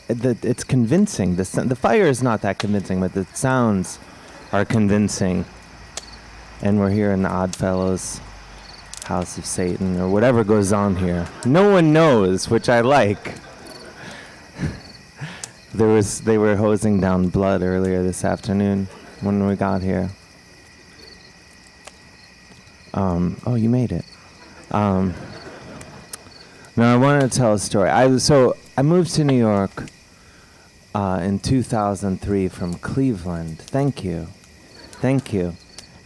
it's convincing. The fire is not that convincing, but the sounds are convincing. And we're here in the Oddfellows House of Satan, or whatever goes on here. No one knows, which I like. They were hosing down blood earlier this afternoon when we got here. Oh, you made it. No, I wanted to tell a story. I moved to New York in 2003 from Cleveland. Thank you.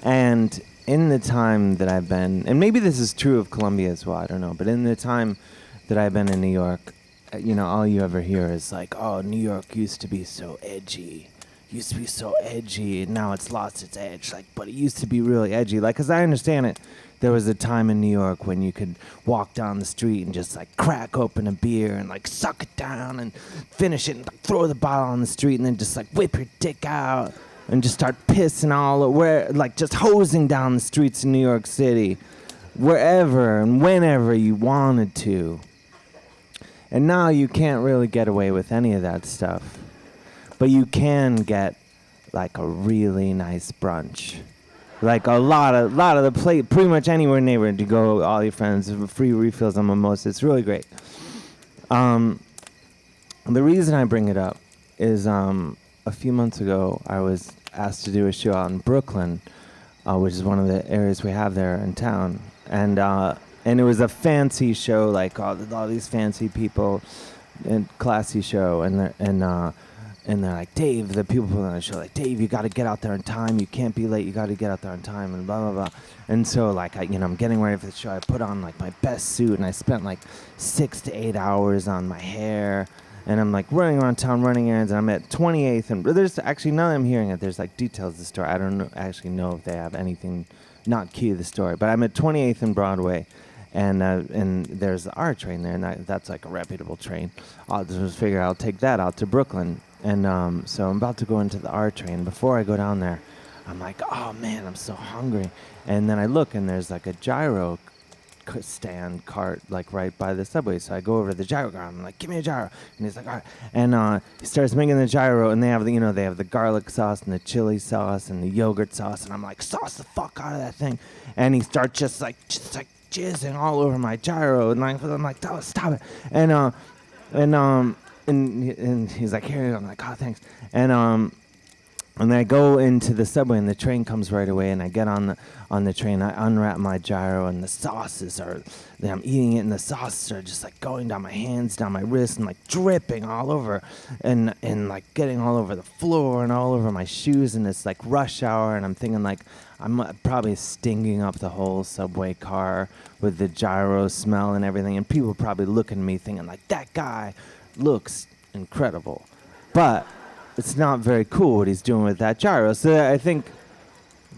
And in the time that I've been, and maybe this is true of Columbia as well, I don't know, but in the time that I've been in New York, all you ever hear is like, oh, New York used to be so edgy. And now it's lost its edge. Like, but it used to be really edgy. Like, as I understand it, there was a time in New York when you could walk down the street and just like crack open a beer and like suck it down and finish it and like, throw the bottle on the street and then just like whip your dick out and just start pissing all over, like just hosing down the streets in New York City, wherever and whenever you wanted to. And now you can't really get away with any of that stuff. But you can get like a really nice brunch. Like a lot of the plate, pretty much anywhere in the neighborhood you go, all your friends, free refills on mimosas. It's really great. The reason I bring it up is a few months ago I was asked to do a show out in Brooklyn, which is one of the areas we have there in town, and it was a fancy show, like all these fancy people, and classy show, and they're like, Dave, the people putting on the show, like, Dave, you got to get out there on time. You can't be late. You got to get out there on time, and blah, blah, blah. And so, like, I'm getting ready for the show. I put on, like, my best suit, and I spent, like, 6 to 8 hours on my hair. And I'm, like, running around town, running errands, and I'm at 28th. And there's actually, now that I'm hearing it, there's, like, details of the story. I don't actually know if they have anything not key to the story. But I'm at 28th and Broadway. And there's the R train there, and that's like a reputable train. I'll just figure I'll take that out to Brooklyn. And so I'm about to go into the R train. Before I go down there, I'm like, oh man, I'm so hungry. And then I look, and there's like a gyro stand cart like right by the subway. So I go over to the gyro cart. I'm like, give me a gyro. And he's like, all right. And he starts making the gyro, and they have the garlic sauce and the chili sauce and the yogurt sauce. And I'm like, sauce the fuck out of that thing. And he starts just like jizzing all over my gyro, and I'm like, oh, stop it. And he's like, here. I'm like, oh, thanks. And then I go into the subway, and the train comes right away, and I get on the train. I unwrap my gyro, and the sauces are, I'm eating it, and the sauces are just like going down my hands, down my wrists, and like dripping all over, and like getting all over the floor and all over my shoes, and it's like rush hour, and I'm thinking like, I'm probably stinging up the whole subway car with the gyro smell and everything, and people probably looking at me thinking like, that guy looks incredible, but it's not very cool what he's doing with that gyro. So I think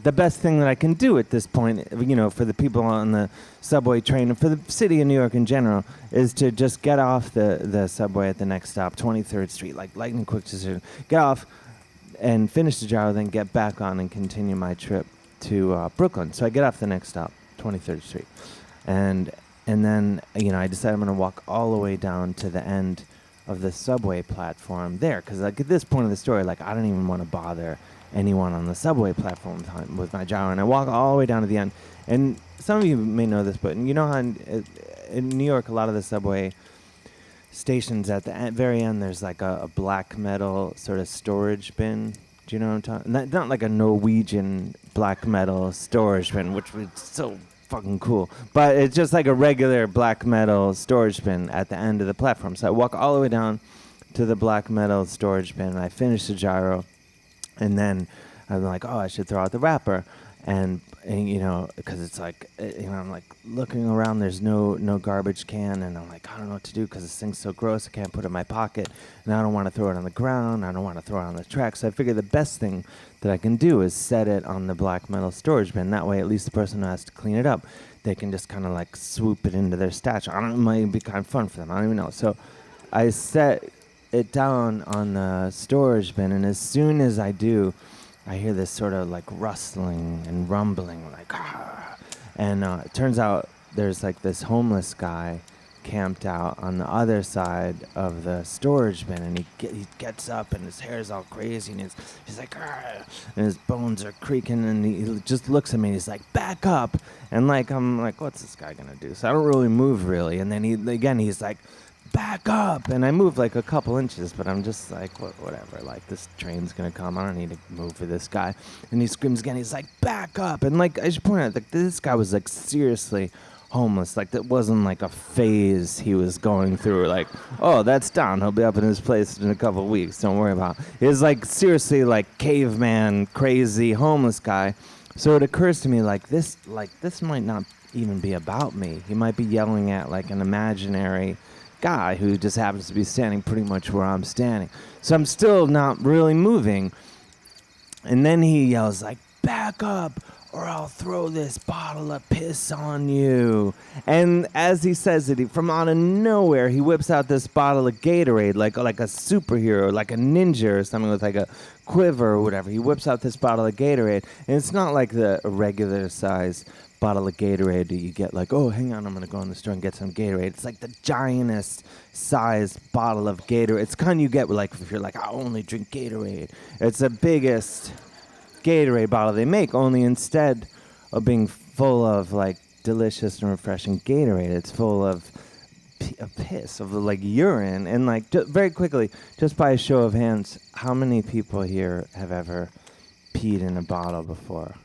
the best thing that I can do at this point, for the people on the subway train and for the city of New York in general, is to just get off the subway at the next stop, 23rd Street, like lightning quick decision. Get off and finish the gyro, then get back on and continue my trip to Brooklyn. So I get off the next stop, 23rd Street. And then, I decide I'm going to walk all the way down to the end of the subway platform there, because like at this point of the story, like I don't even want to bother anyone on the subway platform with my gyro, and I walk all the way down to the end. And some of you may know this, but you know how in New York, a lot of the subway stations at the very end, there's like a black metal sort of storage bin. Do you know what I'm talking? Not like a Norwegian black metal storage bin, which was so fucking cool, but it's just like a regular black metal storage bin at the end of the platform. So I walk all the way down to the black metal storage bin, and I finish the gyro, and then I'm like, oh, I should throw out the wrapper, and because it's like, I'm like looking around, there's no garbage can, and I'm like, I don't know what to do because this thing's so gross, I can't put it in my pocket, and I don't want to throw it on the ground, I don't want to throw it on the track. So I figured the best thing that I can do is set it on the black metal storage bin. That way, at least the person who has to clean it up, they can just kind of like swoop it into their stash. It might be kind of fun for them. I don't even know. So I set it down on the storage bin, and as soon as I do, I hear this sort of like rustling and rumbling, like, ah. And it turns out there's like this homeless guy camped out on the other side of the storage bin, and he gets up, and his hair's all crazy, and he's like, "Argh," and his bones are creaking, and he just looks at me, and he's like, "Back up," and like I'm like, "What's this guy gonna do?" So I don't really move really, and then he's like, "Back up," and I move like a couple inches, but I'm just like, whatever, like this train's gonna come, I don't need to move for this guy. And he screams again, he's like, "Back up," and like I should point out, like this guy was like seriously homeless, like that wasn't like a phase he was going through, like, "Oh, that's Don, he'll be up in his place in a couple of weeks, don't worry about it." He was like seriously like caveman, crazy, homeless guy. So it occurs to me like this might not even be about me. He might be yelling at like an imaginary guy who just happens to be standing pretty much where I'm standing. So I'm still not really moving. And then he yells like, "Back up or I'll throw this bottle of piss on you." And as he says it, from out of nowhere, he whips out this bottle of Gatorade, like a superhero, like a ninja or something with like a quiver or whatever. He whips out this bottle of Gatorade, and it's not like the regular size bottle of Gatorade that you get like, "Oh, hang on, I'm going to go in the store and get some Gatorade." It's like the giantest size bottle of Gatorade. It's kind you get like if you're like, "I only drink Gatorade." It's the biggest Gatorade bottle they make, only instead of being full of like delicious and refreshing Gatorade, it's full of piss, of like urine. And like very quickly, just by a show of hands, how many people here have ever peed in a bottle before?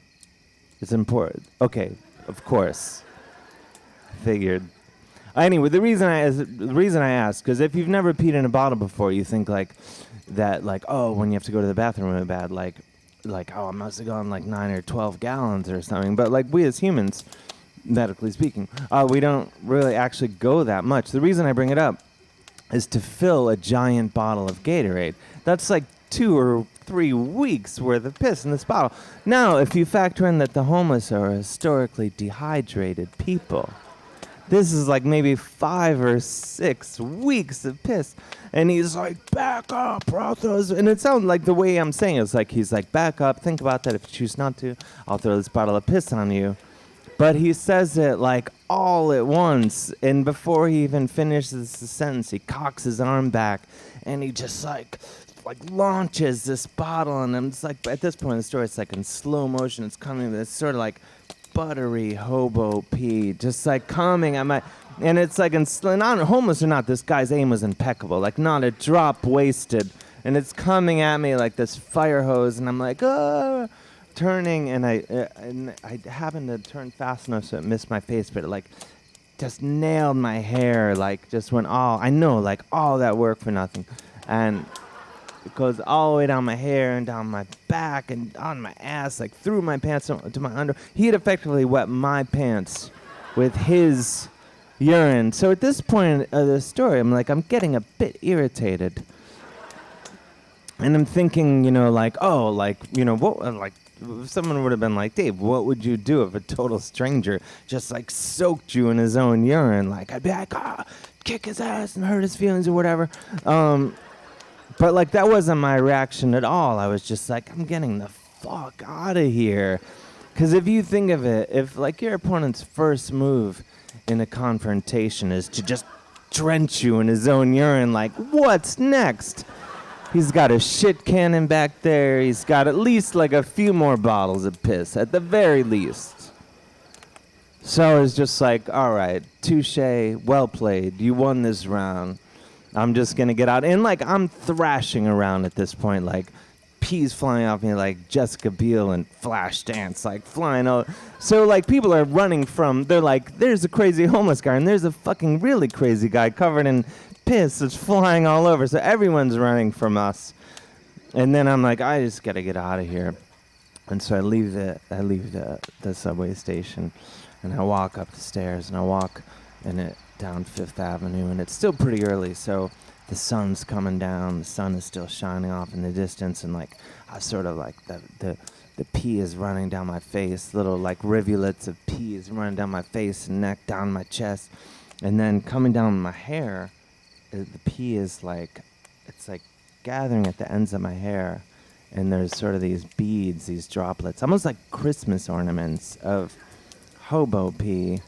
It's important. Okay, of course. Figured. Anyway, the reason I ask, because if you've never peed in a bottle before, you think like that, like, oh, when you have to go to the bathroom really bad, like oh, I must have gone like 9 or 12 gallons or something. But like we as humans, medically speaking, we don't really actually go that much. The reason I bring it up is to fill a giant bottle of Gatorade. That's like 2 or 3 weeks worth of piss in this bottle. Now, if you factor in that the homeless are historically dehydrated people, this is like maybe 5 or 6 weeks of piss. And he's like, "Back up, brothers." And it sounds like the way I'm saying it is like he's like, "Back up, think about that. If you choose not to, I'll throw this bottle of piss on you." But he says it like all at once. And before he even finishes the sentence, he cocks his arm back and he just like launches this bottle. And I'm just like, at this point in the story, it's like in slow motion. It's coming, it's sort of like buttery hobo pee, just like coming at my, and it's like, not homeless or not, this guy's aim was impeccable, like not a drop wasted, and it's coming at me like this fire hose, and I'm like, turning, and I happened to turn fast enough so it missed my face, but it like just nailed my hair, like just went all, I know, like all that work for nothing, and it goes all the way down my hair and down my back and on my ass, like through my pants to my under. He had effectively wet my pants with his urine. So at this point of the story, I'm like, I'm getting a bit irritated. And I'm thinking, like, oh, like, what, like, someone would have been like, "Dave, what would you do if a total stranger just, like, soaked you in his own urine?" Like, I'd be like, kick his ass and hurt his feelings or whatever. But, like, that wasn't my reaction at all. I was just like, I'm getting the fuck out of here. Because if you think of it, if, like, your opponent's first move in a confrontation is to just drench you in his own urine, like, what's next? He's got a shit cannon back there. He's got at least, like, a few more bottles of piss, at the very least. So I was just like, all right, touche, well played. You won this round. I'm just going to get out. And, like, I'm thrashing around at this point, like, peas flying off me like Jessica Biel and Flashdance, like, flying out. So, like, people are running from, they're like, there's a crazy homeless guy, and there's a fucking really crazy guy covered in piss that's flying all over. So everyone's running from us. And then I'm like, I just got to get out of here. And so I leave the subway station, and I walk up the stairs, and I walk in it down Fifth Avenue, and it's still pretty early, so the sun's coming down, the sun is still shining off in the distance, and like I sort of like the pee is running down my face, little like rivulets of pee is running down my face and neck, down my chest, and then coming down my hair, the pee is like, it's like gathering at the ends of my hair, and there's sort of these beads, these droplets, almost like Christmas ornaments of hobo pee.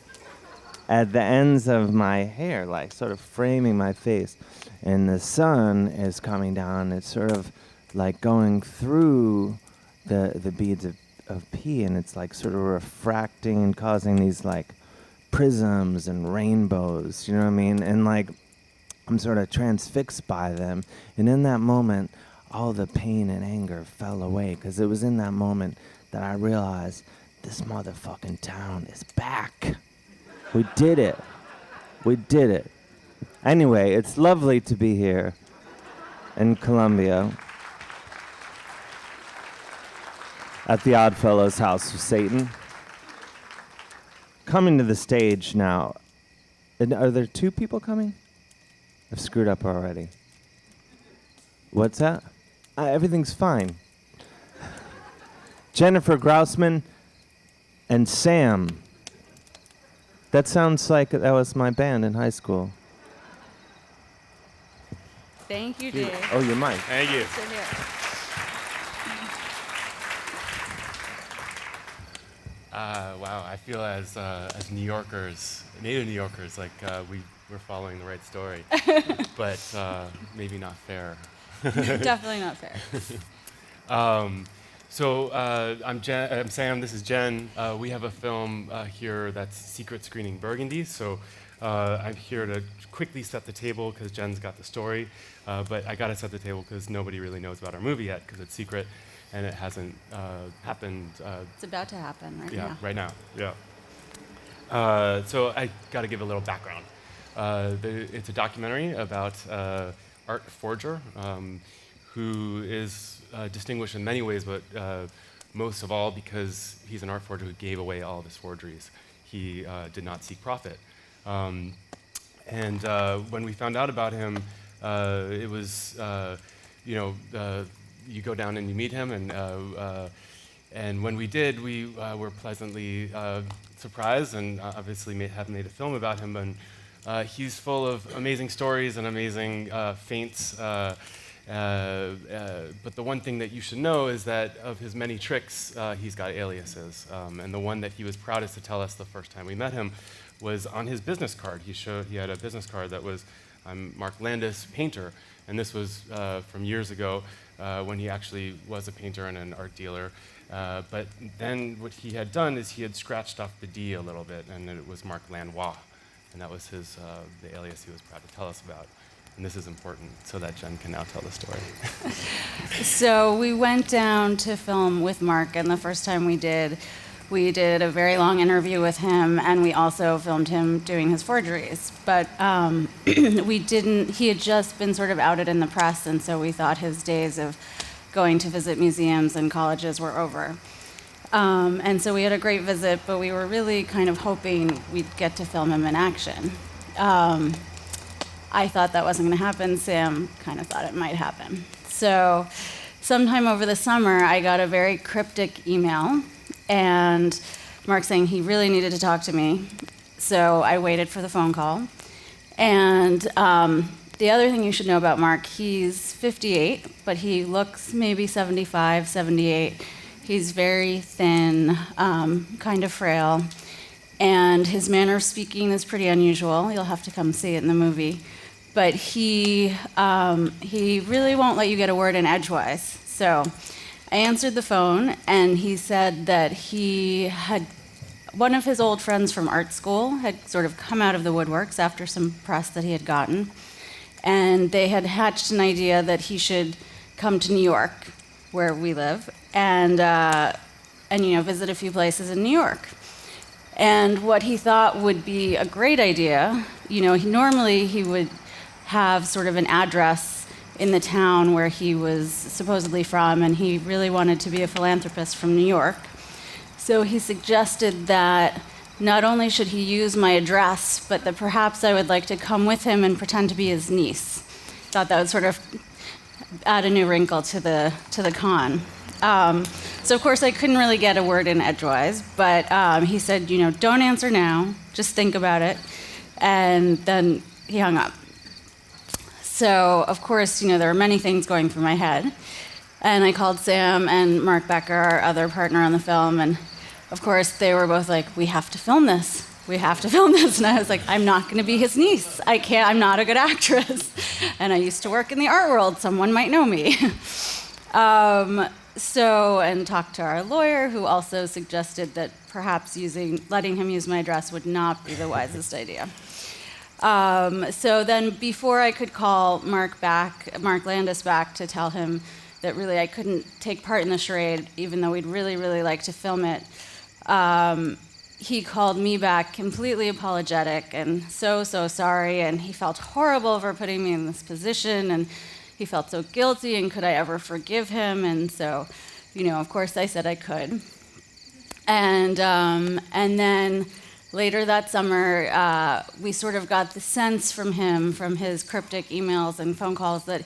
at the ends of my hair, like sort of framing my face. And the sun is coming down. It's sort of like going through the beads of pee, and it's like sort of refracting and causing these like prisms and rainbows, you know what I mean? And like I'm sort of transfixed by them. And in that moment, all the pain and anger fell away, because it was in that moment that I realized this motherfucking town is back. We did it. We did it. Anyway, it's lovely to be here in Columbia at the Oddfellows House of Satan. Coming to the stage now. Are there 2 people coming? I've screwed up already. What's that? Everything's fine. Jennifer Grousman and Sam. That sounds like that was my band in high school. Thank you, Dave. Oh, your mic. Thank you. Sit here. Wow, I feel as New Yorkers, native New Yorkers, like we're following the right story, but maybe not fair. Definitely not fair. So I'm Sam. This is Jen. We have a film here that's secret screening Burgundy. So I'm here to quickly set the table because Jen's got the story, but I got to set the table because nobody really knows about our movie yet because it's secret and it hasn't happened. It's about to happen right now. Yeah, right now. Yeah. So I got to give a little background. It's a documentary about Art Forger, who is distinguished in many ways, but most of all because he's an art forger who gave away all of his forgeries. He did not seek profit. And when we found out about him, it was, you go down and you meet him, and when we did, we were pleasantly surprised, and obviously have made a film about him. And he's full of amazing stories and amazing feints. But the one thing that you should know is that of his many tricks, he's got aliases. And the one that he was proudest to tell us the first time we met him was on his business card. He had a business card that was, I'm Mark Landis, painter. And this was from years ago when he actually was a painter and an art dealer. But then what he had done is he had scratched off the D a little bit, and it was Mark Lanois. And that was his the alias he was proud to tell us about. And this is important so that Jen can now tell the story. So we went down to film with Mark, and the first time we did a very long interview with him, and we also filmed him doing his forgeries. But he had just been sort of outed in the press, and so we thought his days of going to visit museums and colleges were over. And so we had a great visit, but we were really kind of hoping we'd get to film him in action. I thought that wasn't going to happen. Sam kind of thought it might happen. So sometime over the summer, I got a very cryptic email, and Mark saying he really needed to talk to me. So I waited for the phone call. And the other thing you should know about Mark, he's 58, but he looks maybe 75, 78. He's very thin, kind of frail, and his manner of speaking is pretty unusual. You'll have to come see it in the movie. But he really won't let you get a word in edgewise. So I answered the phone, and he said that one of his old friends from art school had sort of come out of the woodworks after some press that he had gotten, and they had hatched an idea that he should come to New York, where we live, and visit a few places in New York. And what he thought would be a great idea, normally he would have sort of an address in the town where he was supposedly from, and he really wanted to be a philanthropist from New York. So he suggested that not only should he use my address, but that perhaps I would like to come with him and pretend to be his niece. Thought that would sort of add a new wrinkle to the con. So of course I couldn't really get a word in edgewise, but he said, don't answer now, just think about it, and then he hung up. So of course, there were many things going through my head, and I called Sam and Mark Becker, our other partner on the film, and of course they were both like, we have to film this. we have to film this. And I was like, I'm not going to be his niece. I'm not a good actress. And I used to work in the art world. Someone might know me. And talked to our lawyer, who also suggested that perhaps letting him use my address would not be the wisest idea. So then before I could call Mark Landis back to tell him that really I couldn't take part in the charade, even though we'd really, really like to film it, he called me back completely apologetic and so sorry, and he felt horrible for putting me in this position, and he felt so guilty, and could I ever forgive him? And so, of course I said I could. And then later that summer, we sort of got the sense from him, from his cryptic emails and phone calls, that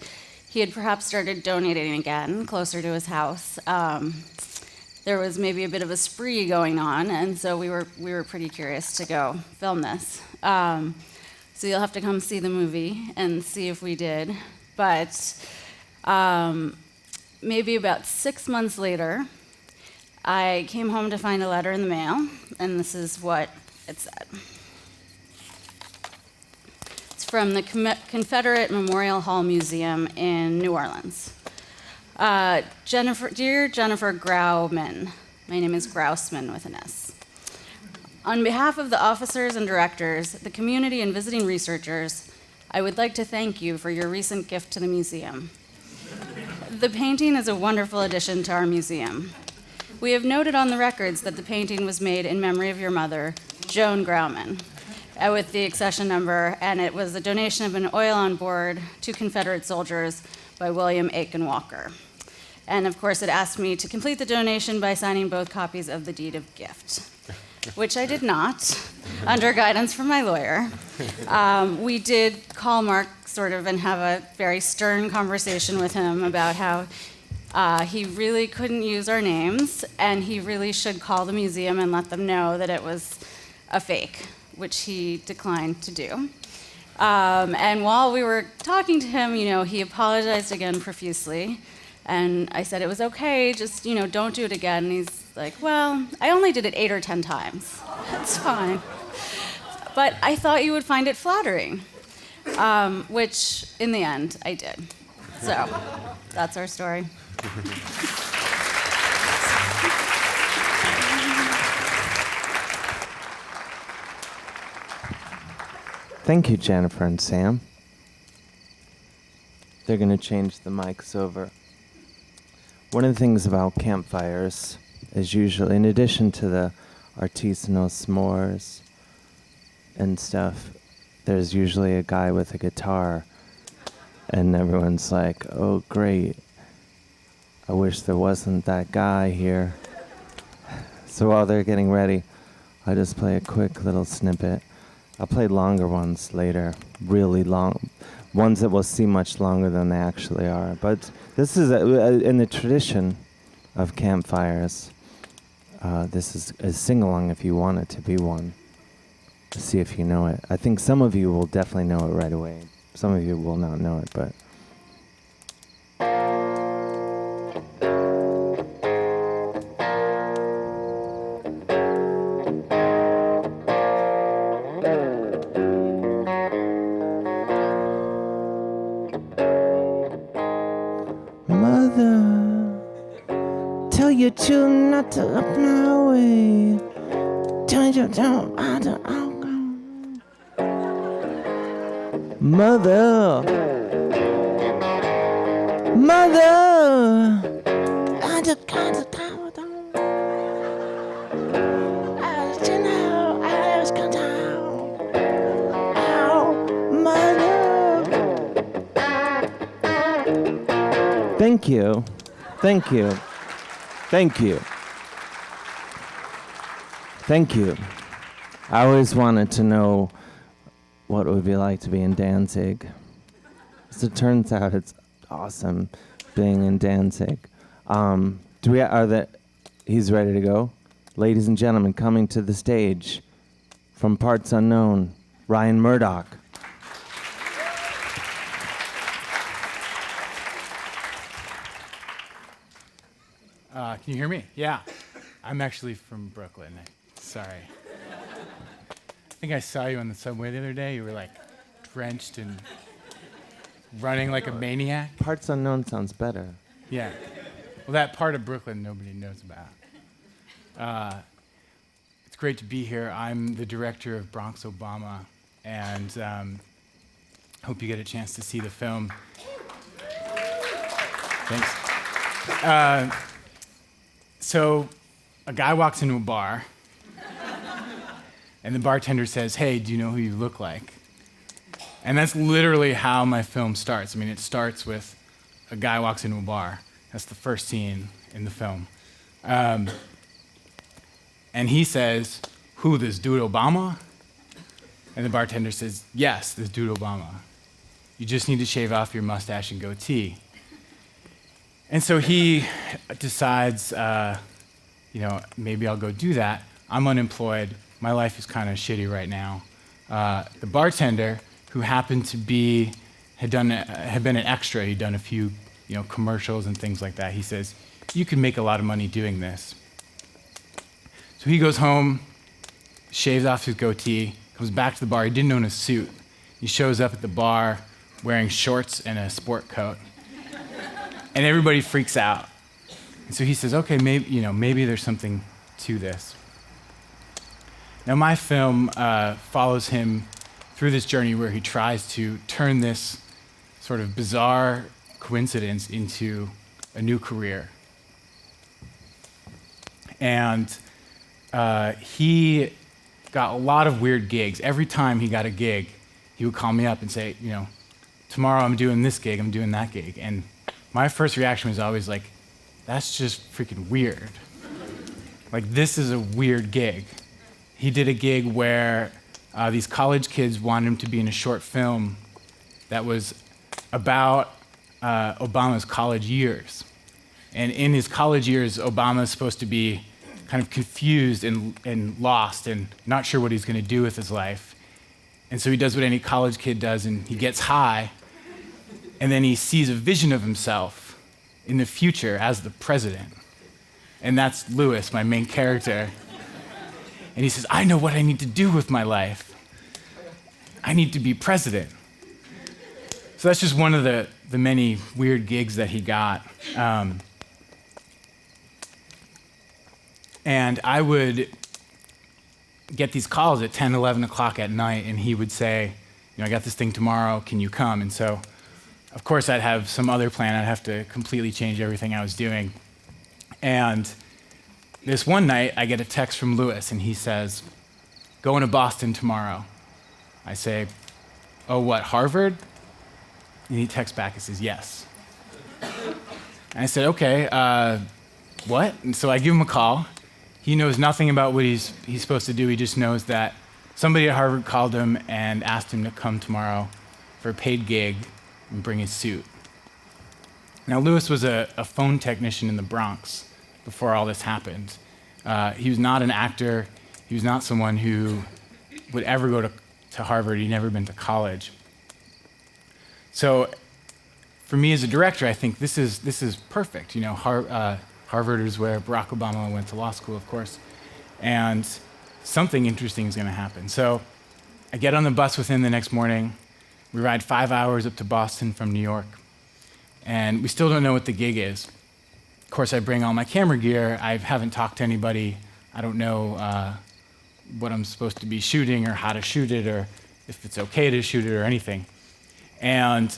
he had perhaps started donating again closer to his house. There was maybe a bit of a spree going on, and so we were pretty curious to go film this. So you'll have to come see the movie and see if we did. But maybe about 6 months later, I came home to find a letter in the mail, and this is what it said. It's from the Confederate Memorial Hall Museum in New Orleans. Dear Jennifer Grauman, my name is Grousman with an S. On behalf of the officers and directors, the community and visiting researchers, I would like to thank you for your recent gift to the museum. The painting is a wonderful addition to our museum. We have noted on the records that the painting was made in memory of your mother, Joan Grauman, with the accession number, and it was a donation of an oil on board to Confederate soldiers by William Aiken Walker. And of course, it asked me to complete the donation by signing both copies of the deed of gift, which I did not, under guidance from my lawyer. We did call Mark and have a very stern conversation with him about how he really couldn't use our names, and he really should call the museum and let them know that it was a fake, which he declined to do. And while we were talking to him, he apologized again profusely. And I said it was okay, just, don't do it again. And he's like, well, I only did it 8 or 10 times. That's fine. But I thought you would find it flattering, which in the end I did. So that's our story. Thank you, Jennifer and Sam. They're going to change the mics over. One of the things about campfires is usually, in addition to the artisanal s'mores and stuff, there's usually a guy with a guitar, and everyone's like, oh, great. I wish there wasn't that guy here. So while they're getting ready, I'll just play a quick little snippet. I'll play longer ones later, really long, ones that will seem much longer than they actually are. But this is in the tradition of campfires. This is a sing-along if you want it to be one, to see if you know it. I think some of you will definitely know it right away. Some of you will not know it, but... Tell your children not to look my way. Tell Mother, I just got to come down. I just come down. Mother. Thank you. Thank you. Thank you. Thank you. I always wanted to know what it would be like to be in Danzig. As it turns out, it's awesome being in Danzig. He's ready to go? Ladies and gentlemen, coming to the stage from Parts Unknown, Ryan Murdoch. Can you hear me? Yeah. I'm actually from Brooklyn. Sorry. think I saw you on the subway the other day. You were like drenched and running like a maniac. Parts Unknown sounds better. Yeah. Well, that part of Brooklyn nobody knows about. It's great to be here. I'm the director of Bronx Obama, and hope you get a chance to see the film. Thanks. So a guy walks into a bar, and the bartender says, "Hey, do you know who you look like?" And that's literally how my film starts. I mean, it starts with a guy walks into a bar. That's the first scene in the film. And he says, "Who, this dude Obama?" And the bartender says, "Yes, this dude Obama. You just need to shave off your mustache and goatee." And so he decides, maybe I'll go do that. I'm unemployed. My life is kind of shitty right now. The bartender, who happened to be, had been an extra. He'd done a few, commercials and things like that. He says, "You can make a lot of money doing this." So he goes home, shaves off his goatee, comes back to the bar. He didn't own a suit. He shows up at the bar wearing shorts and a sport coat. And everybody freaks out. And so he says, "Okay, maybe there's something to this." Now my film follows him through this journey where he tries to turn this sort of bizarre coincidence into a new career. And he got a lot of weird gigs. Every time he got a gig, he would call me up and say, "Tomorrow I'm doing this gig, I'm doing that gig." And my first reaction was always like, that's just freaking weird. Like, this is a weird gig. He did a gig where these college kids wanted him to be in a short film that was about Obama's college years. And in his college years, Obama is supposed to be kind of confused and lost and not sure what he's going to do with his life. And so he does what any college kid does, and he gets high, and then he sees a vision of himself in the future as the president. And that's Lewis, my main character. And he says, "I know what I need to do with my life. I need to be president." So that's just one of the many weird gigs that he got. And I would get these calls at 10, 11 o'clock at night, and he would say, "I got this thing tomorrow, can you come?" And so, of course, I'd have some other plan. I'd have to completely change everything I was doing. And this one night, I get a text from Lewis, and he says, "Going to Boston tomorrow." I say, "Oh, what, Harvard?" And he texts back and says, "Yes." And I said, "Okay, what?" And so I give him a call. He knows nothing about what he's supposed to do. He just knows that somebody at Harvard called him and asked him to come tomorrow for a paid gig and bring his suit. Now, Lewis was a phone technician in the Bronx before all this happened. He was not an actor. He was not someone who would ever go to Harvard. He'd never been to college. So for me as a director, I think this is perfect. Harvard is where Barack Obama went to law school, of course, and something interesting is going to happen. So I get on the bus with him the next morning. We ride 5 hours up to Boston from New York, and we still don't know what the gig is. Of course, I bring all my camera gear. I haven't talked to anybody. I don't know what I'm supposed to be shooting or how to shoot it or if it's okay to shoot it or anything. And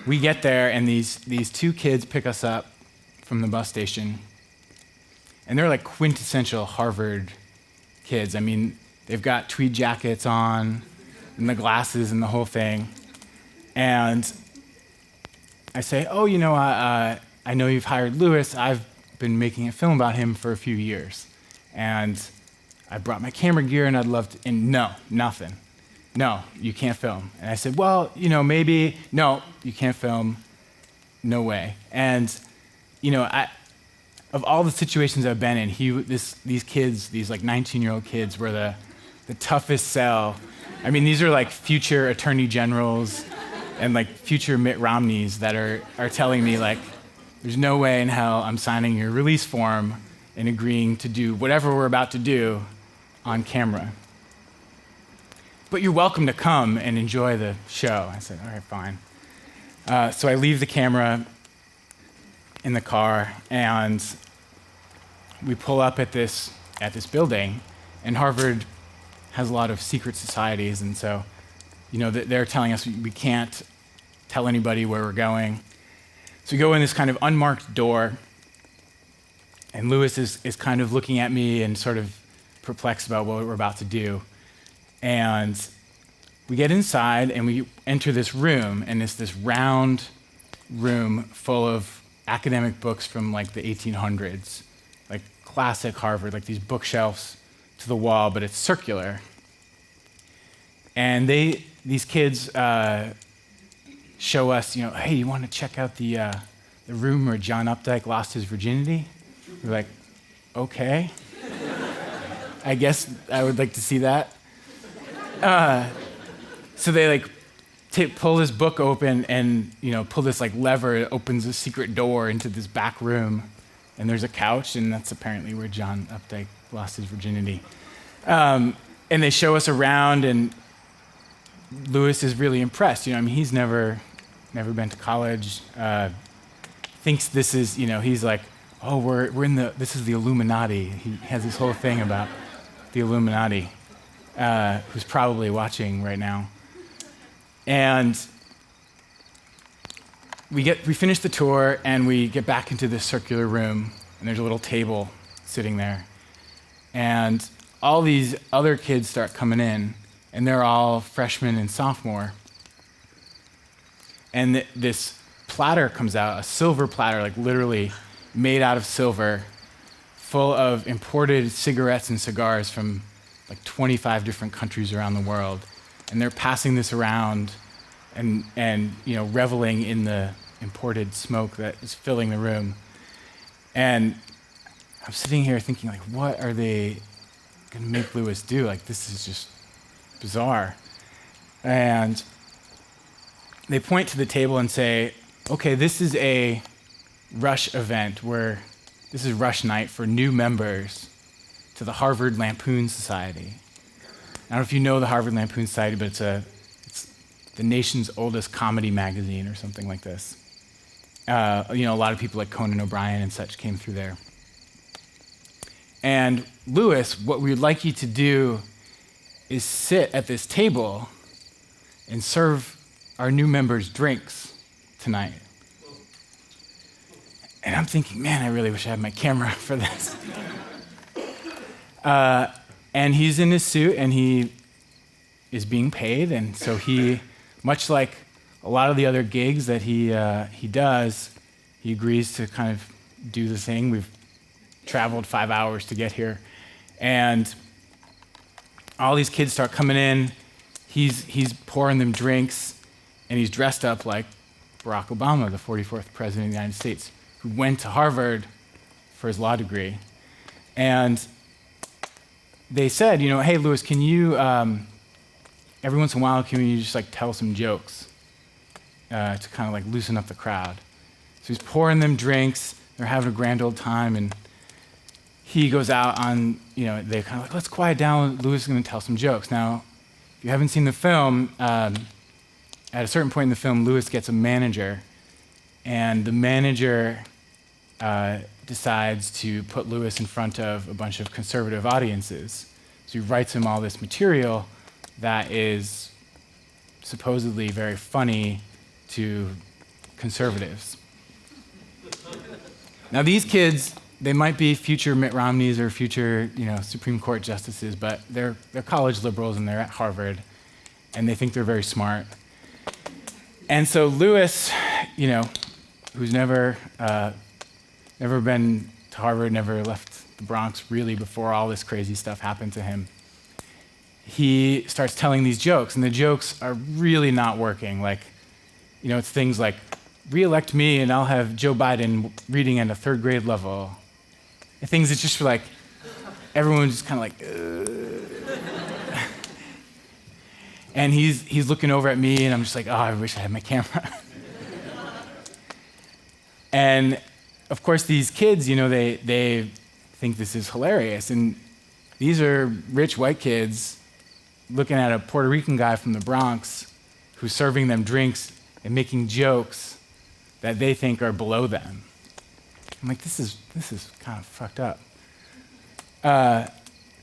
we get there, and these two kids pick us up from the bus station, and they're like quintessential Harvard kids. I mean, they've got tweed jackets on, and the glasses and the whole thing. And I say, "Oh, I know you've hired Lewis. I've been making a film about him for a few years. And I brought my camera gear, and I'd love to," and no, nothing. "No, you can't film." And I said, "Well, maybe." "No, you can't film. No way." And, of all the situations I've been in, these kids, these like 19-year-old kids were the toughest sell. I mean, these are like future attorney generals and like future Mitt Romneys that are telling me like, there's no way in hell I'm signing your release form and agreeing to do whatever we're about to do on camera. but you're welcome to come and enjoy the show. I said, all right, fine. So I leave the camera in the car, and we pull up at this building, and Harvard has a lot of secret societies, and so, they're telling us we can't tell anybody where we're going. So we go in this kind of unmarked door, and Lewis is kind of looking at me and sort of perplexed about what we're about to do. And we get inside, and we enter this room, and it's this round room full of academic books from like the 1800s, like classic Harvard, like these bookshelves to the wall, but it's circular. And these kids show us, hey, you want to check out the room where John Updike lost his virginity? We're like, okay. I guess I would like to see that. So they pull this book open and pull this lever. It opens a secret door into this back room, and there's a couch, and that's apparently where John Updike lost his virginity. And they show us around, and Lewis is really impressed. He's never been to college. Thinks this is, he's like, oh, this is the Illuminati. He has this whole thing about the Illuminati, who's probably watching right now. And we finish the tour, and we get back into this circular room, and there's a little table sitting there. And all these other kids start coming in, and they're all freshmen and sophomore. And this platter comes out, a silver platter, literally made out of silver, full of imported cigarettes and cigars from 25 different countries around the world. And they're passing this around and reveling in the imported smoke that is filling the room. And I'm sitting here thinking, what are they going to make Lewis do? This is just bizarre. And they point to the table and say, okay, this is a Rush event where this is Rush night for new members to the Harvard Lampoon Society. I don't know if you know the Harvard Lampoon Society, but it's the nation's oldest comedy magazine or something like this. A lot of people like Conan O'Brien and such came through there. And Lewis, what we would like you to do is sit at this table and serve our new members drinks tonight. And I'm thinking, man, I really wish I had my camera for this. And he's in his suit, and he is being paid, and so he, much like a lot of the other gigs that he does, he agrees to kind of do the thing. We've traveled 5 hours to get here, and all these kids start coming in. He's pouring them drinks, and he's dressed up like Barack Obama, the 44th president of the United States, who went to Harvard for his law degree. And they said, hey, Lewis, can you, every once in a while, can you just tell some jokes to kind of loosen up the crowd? So he's pouring them drinks, they're having a grand old time, and he goes out on, they kind of let's quiet down, Lewis is going to tell some jokes. Now, if you haven't seen the film, at a certain point in the film, Lewis gets a manager, and the manager decides to put Lewis in front of a bunch of conservative audiences. So he writes him all this material that is supposedly very funny to conservatives. Now these kids, they might be future Mitt Romneys or future, Supreme Court justices, but they're college liberals and they're at Harvard, and they think they're very smart. And so Lewis, who's never been to Harvard, never left the Bronx really before all this crazy stuff happened to him, he starts telling these jokes, and the jokes are really not working. It's things like, re-elect me and I'll have Joe Biden reading at a third grade level. And things that's just everyone's just kind of and he's looking over at me, and I'm just I wish I had my camera. And of course, these kids, they think this is hilarious. And these are rich white kids looking at a Puerto Rican guy from the Bronx who's serving them drinks and making jokes that they think are below them. I'm like, this is kind of fucked up.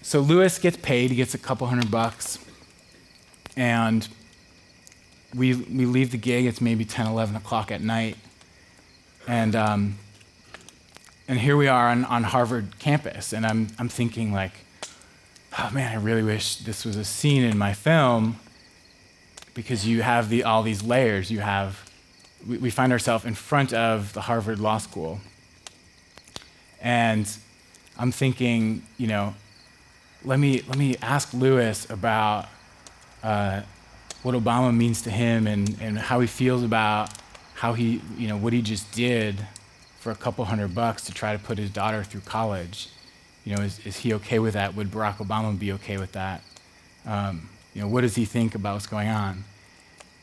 So Lewis gets paid. He gets a couple $100, and we leave the gig. It's maybe 10, 11 o'clock at night, and here we are on Harvard campus, and I'm thinking like, oh man, I really wish this was a scene in my film, because you have all these layers. We find ourselves in front of the Harvard Law School, and I'm thinking, let me ask Lewis about what Obama means to him and how he feels about how he, what he just did for a couple $100 to try to put his daughter through college. Is he okay with that? Would Barack Obama be okay with that? What does he think about what's going on?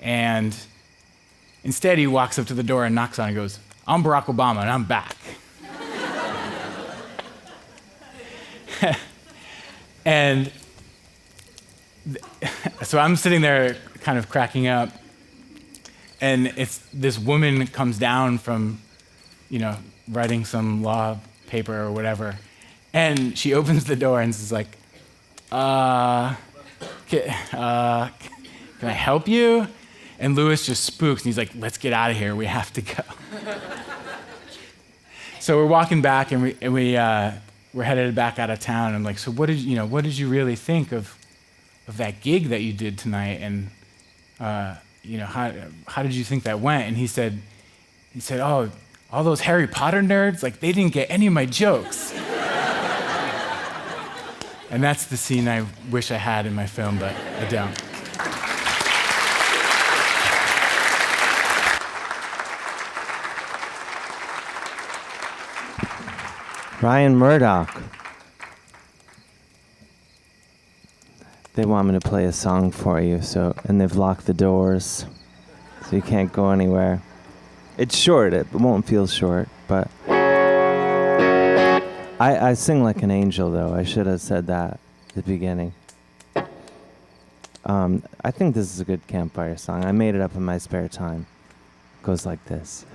And instead, he walks up to the door and knocks on it and goes, "I'm Barack Obama, and I'm back." And so I'm sitting there kind of cracking up, and this woman comes down from, writing some law paper or whatever, and she opens the door and is like, can I help you? And Lewis just spooks, and he's like, let's get out of here, we have to go. So we're walking back, and we're headed back out of town. I'm like, so what did you really think of that gig that you did tonight? And how did you think that went? And he said, oh, all those Harry Potter nerds, like they didn't get any of my jokes. And that's the scene I wish I had in my film, but I don't. Ryan Murdoch. They want me to play a song for you, and they've locked the doors, so you can't go anywhere. It's short, it won't feel short, but I sing like an angel, though. I should have said that at the beginning. I think this is a good campfire song. I made it up in my spare time. It goes like this.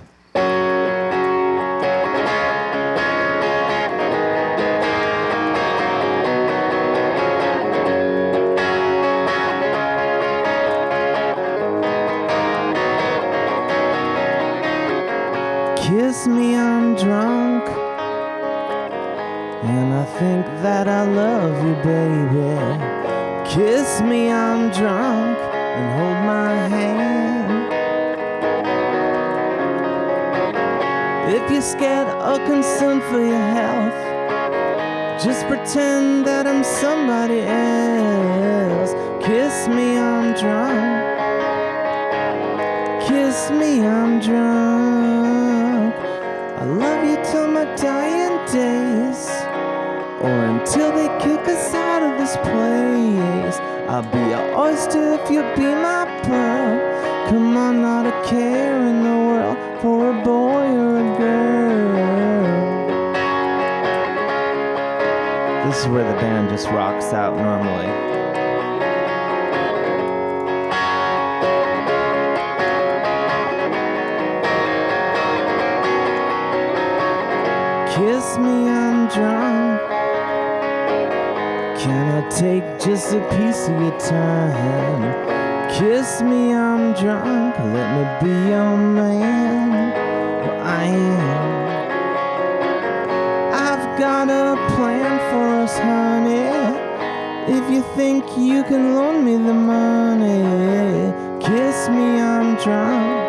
Kiss me, I'm drunk, and I think that I love you, baby. Kiss me, I'm drunk, and hold my hand. If you're scared or concerned for your health, just pretend that I'm somebody else. Kiss me, I'm drunk. Kiss me, I'm drunk. I love you till my dying days, or until they kick us out of this place. I'll be your oyster if you'll be my pearl. Come on, not a care in the world for a boy or a girl. This is where the band just rocks out normally. Kiss me, I'm drunk. Can I take just a piece of your time? Kiss me, I'm drunk. Let me be your man. Well, I am. I've got a plan for us, honey. If you think you can loan me the money, kiss me, I'm drunk.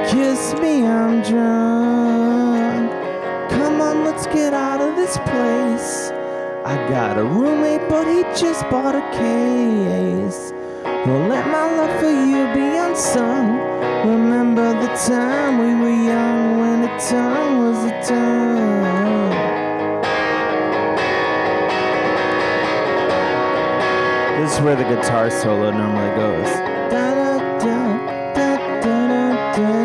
Kiss me, I'm drunk. Come on, let's get out of this place. I got a roommate, but he just bought a case. Well, let my love for you be unsung. Remember the time we were young, when a tongue was a tongue. This is where the guitar solo normally goes. Da da da da da da da.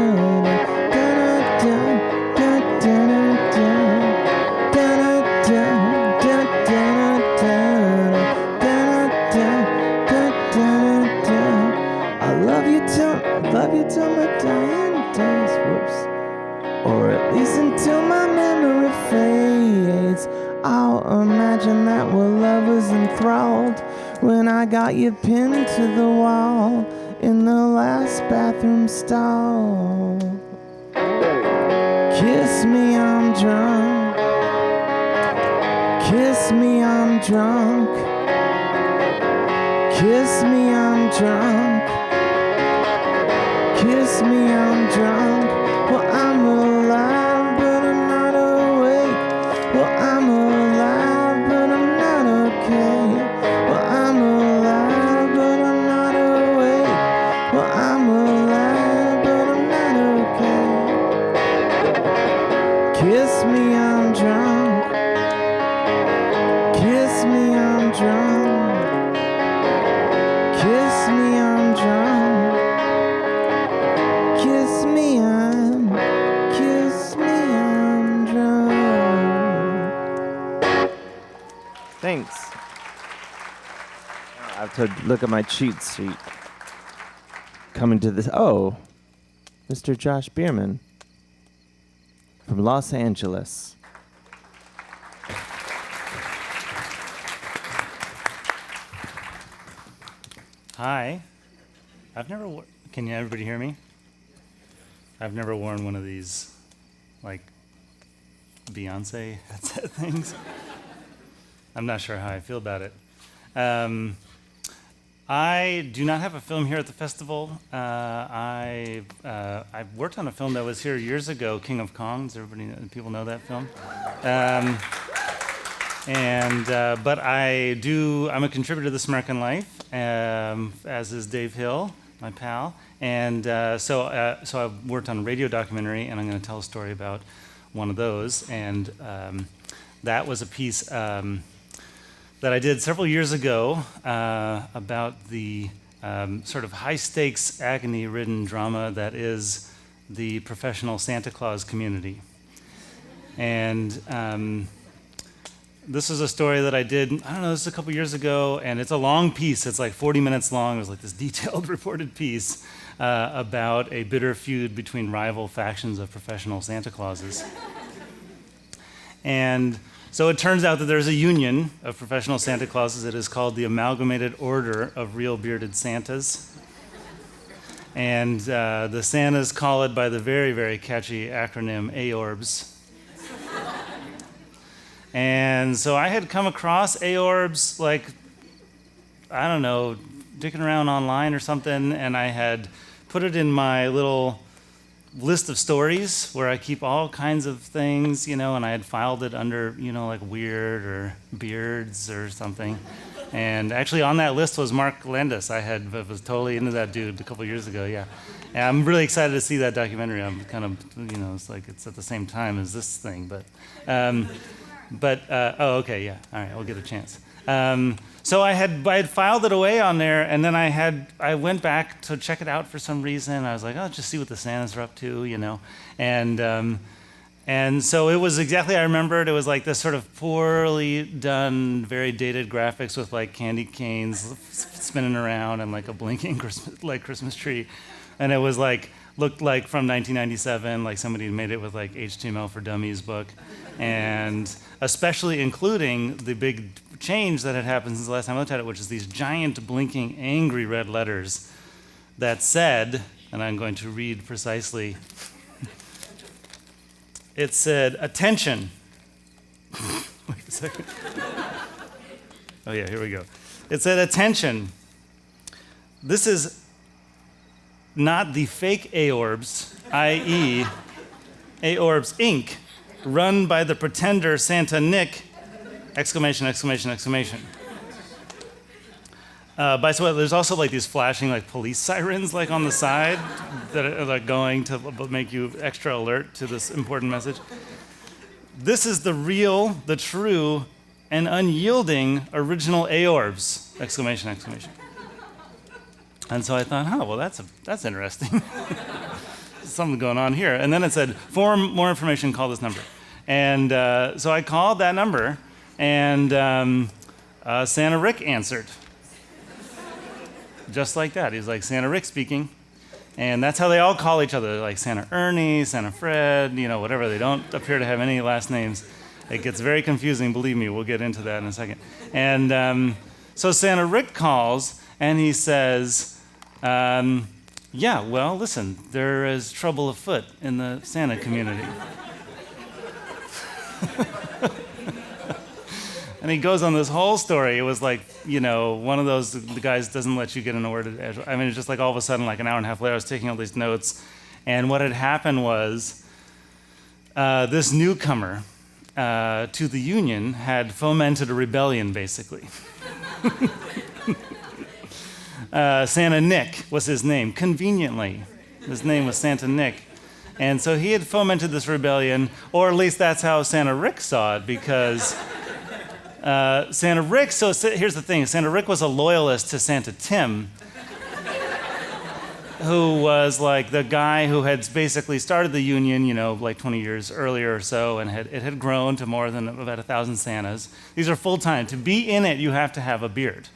love you till my dying days, whoops. Or at least until my memory fades. I'll imagine that we're lovers enthralled when I got you pinned to the wall in the last bathroom stall. Kiss me, I'm drunk. Kiss me, I'm drunk. Kiss me, I'm drunk. Kiss me, I'm drunk. Well, I'm alive, but I'm not awake. Well, I'm alive, but I'm not okay. Well, I'm alive, but I'm not awake. Well, I'm alive, but I'm not okay. Kiss me, I'm drunk. Kiss me, I'm drunk. Kiss me, I'm drunk. Kiss me, I'm drunk. Thanks. I have to look at my cheat sheet. Coming to this. Oh, Mr. Josh Bearman from Los Angeles. Hi. Can everybody hear me? I've never worn one of these, like, Beyonce headset things. I'm not sure how I feel about it. I do not have a film here at the festival. I worked on a film that was here years ago, King of Kong. Does people know that film? But I'm a contributor to This American Life, as is Dave Hill, my pal. And so I've worked on a radio documentary, and I'm going to tell a story about one of those. And that was a piece that I did several years ago about the sort of high-stakes, agony-ridden drama that is the professional Santa Claus community. And this is a story that I did, this is a couple years ago, and it's a long piece. It's like 40 minutes long. It was like this detailed reported piece about a bitter feud between rival factions of professional Santa Clauses. And so it turns out that there's a union of professional Santa Clauses. It is called the Amalgamated Order of Real Bearded Santas. And the Santas call it by the very, very catchy acronym AORBS. And so I had come across AORBS, dicking around online or something, and I had put it in my little list of stories where I keep all kinds of things, and I had filed it under, like weird or beards or something. And actually on that list was Mark Landis. I was totally into that dude a couple years ago, yeah. And I'm really excited to see that documentary. I'm kind of, it's like it's at the same time as this thing, but okay, yeah, all right, I'll get a chance. So I had filed it away on there, and then I went back to check it out for some reason. I was like, oh, just see what the Santas are up to, and so it was exactly, I remembered, it was like this sort of poorly done, very dated graphics with like candy canes spinning around and like a blinking Christmas tree, and it was looked like from 1997, like somebody made it with like HTML for Dummies book, and especially including the big change that had happened since the last time I looked at it, which is these giant blinking angry red letters that said, and I'm going to read precisely, it said, attention. Wait a second. Oh yeah, here we go. It said, attention. This is not the fake AORBS, i.e. AORBS Inc., run by the pretender Santa Nick, exclamation, exclamation, exclamation. By the way, there's also like these flashing like police sirens like on the side that are like going to make you extra alert to this important message. This is the real, the true, and unyielding original AORBS, exclamation, exclamation. And so I thought, well, that's interesting. Something going on here. And then it said, for more information, call this number. And so I called that number, and Santa Rick answered. just like that. He's like, Santa Rick speaking. And that's how they all call each other, like Santa Ernie, Santa Fred, whatever. They don't appear to have any last names. It gets very confusing, believe me. We'll get into that in a second. And so Santa Rick calls, and he says, yeah, well, listen, there is trouble afoot in the Santa community. And he goes on this whole story. It was like, one of those, the guys doesn't let you get in a word. I mean, it's just like all of a sudden, like an hour and a half later, I was taking all these notes. And what had happened was this newcomer to the Union had fomented a rebellion, basically. Santa Nick was his name, conveniently. His name was Santa Nick. And so he had fomented this rebellion, or at least that's how Santa Rick saw it, because Santa Rick, so here's the thing, Santa Rick was a loyalist to Santa Tim, who was like the guy who had basically started the Union, like 20 years earlier or so, and it had grown to more than about 1,000 Santas. These are full-time. To be in it, you have to have a beard,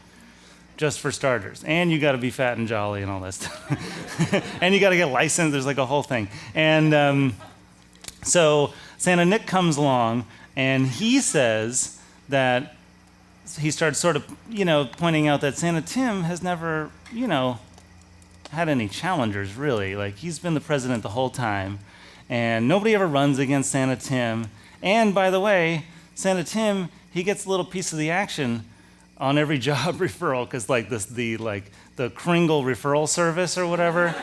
just for starters. And you got to be fat and jolly and all that stuff. And you got to get licensed. There's like a whole thing. And so Santa Nick comes along, and he says that he starts sort of, pointing out that Santa Tim has never, had any challengers, really. Like, he's been the president the whole time, and nobody ever runs against Santa Tim. And, by the way, Santa Tim, he gets a little piece of the action on every job referral, because, like, the Kringle referral service or whatever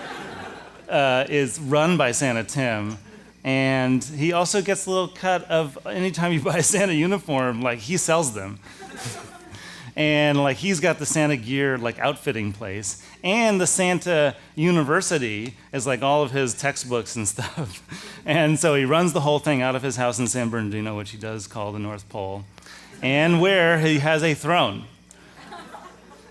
is run by Santa Tim. And he also gets a little cut of anytime you buy a Santa uniform, like, he sells them. And, like, he's got the Santa gear, like, outfitting place. And the Santa University is, like, all of his textbooks and stuff. And so he runs the whole thing out of his house in San Bernardino, which he does call the North Pole, and where he has a throne.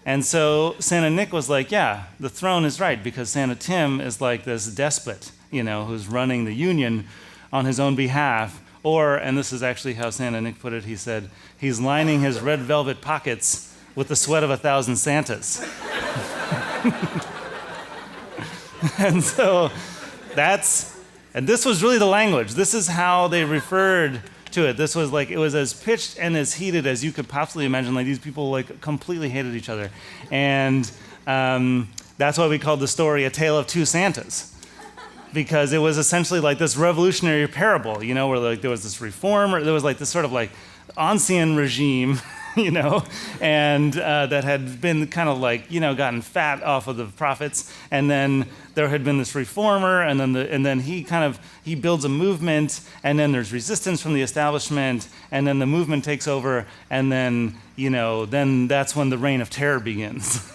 And so Santa Nick was like, yeah, the throne is right, because Santa Tim is like this despot, who's running the Union on his own behalf. Or, and this is actually how Santa Nick put it, he said, he's lining his red velvet pockets with the sweat of 1,000 Santas. And so and this was really the language. This is how they referred to it. This was like, it was as pitched and as heated as you could possibly imagine. Like, these people like completely hated each other. And that's why we called the story A Tale of Two Santas. Because it was essentially like this revolutionary parable, where like there was this reformer, there was like this sort of like ancien regime, and that had been kind of like, gotten fat off of the profits, and then there had been this reformer, and then he builds a movement, and then there's resistance from the establishment, and then the movement takes over, and then then that's when the reign of terror begins.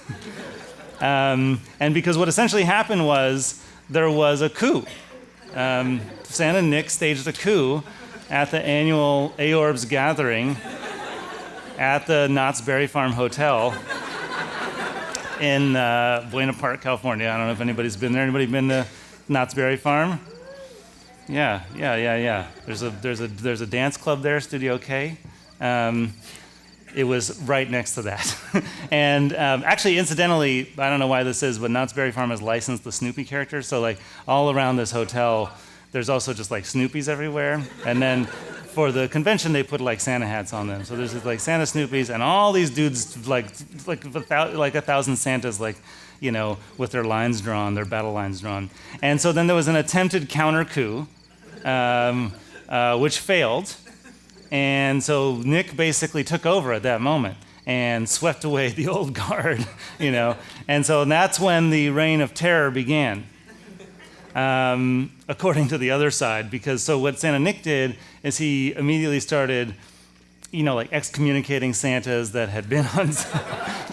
And because what essentially happened was, there was a coup. Santa Nick staged a coup at the annual Aorbs gathering at the Knott's Berry Farm Hotel in Buena Park, California. I don't know if anybody's been there. Anybody been to Knott's Berry Farm? Yeah. There's a dance club there, Studio K. It was right next to that. And actually, incidentally, I don't know why this is, but Knott's Berry Farm has licensed the Snoopy character. So, like, all around this hotel, there's also just, like, Snoopies everywhere. And then for the convention, they put, like, Santa hats on them. So there's, like, Santa Snoopies, and all these dudes, like 1,000 Santas, like, with their lines drawn, their battle lines drawn. And so then there was an attempted counter coup, which failed. And so Nick basically took over at that moment and swept away the old guard, And so that's when the reign of terror began, according to the other side. Because so what Santa Nick did is he immediately started, like excommunicating Santas that had been on,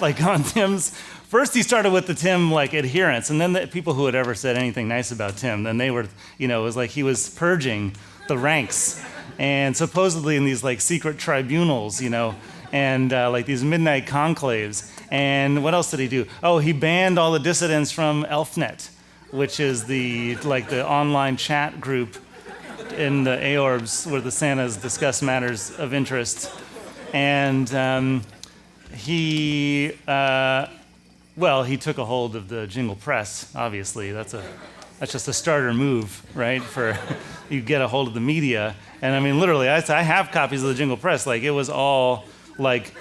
like on Tim's. First he started with the Tim like adherents, and then the people who had ever said anything nice about Tim. Then they were, it was like he was purging the ranks. And supposedly in these like secret tribunals, and like these midnight conclaves. And what else did he do? Oh, he banned all the dissidents from ElfNet, which is the online chat group in the Aorbs where the Santas discuss matters of interest. And he well, he took a hold of the jingle press, obviously. That's just a starter move, right? For you get a hold of the media. And I mean, literally, I have copies of the jingle press. Like, it was all like,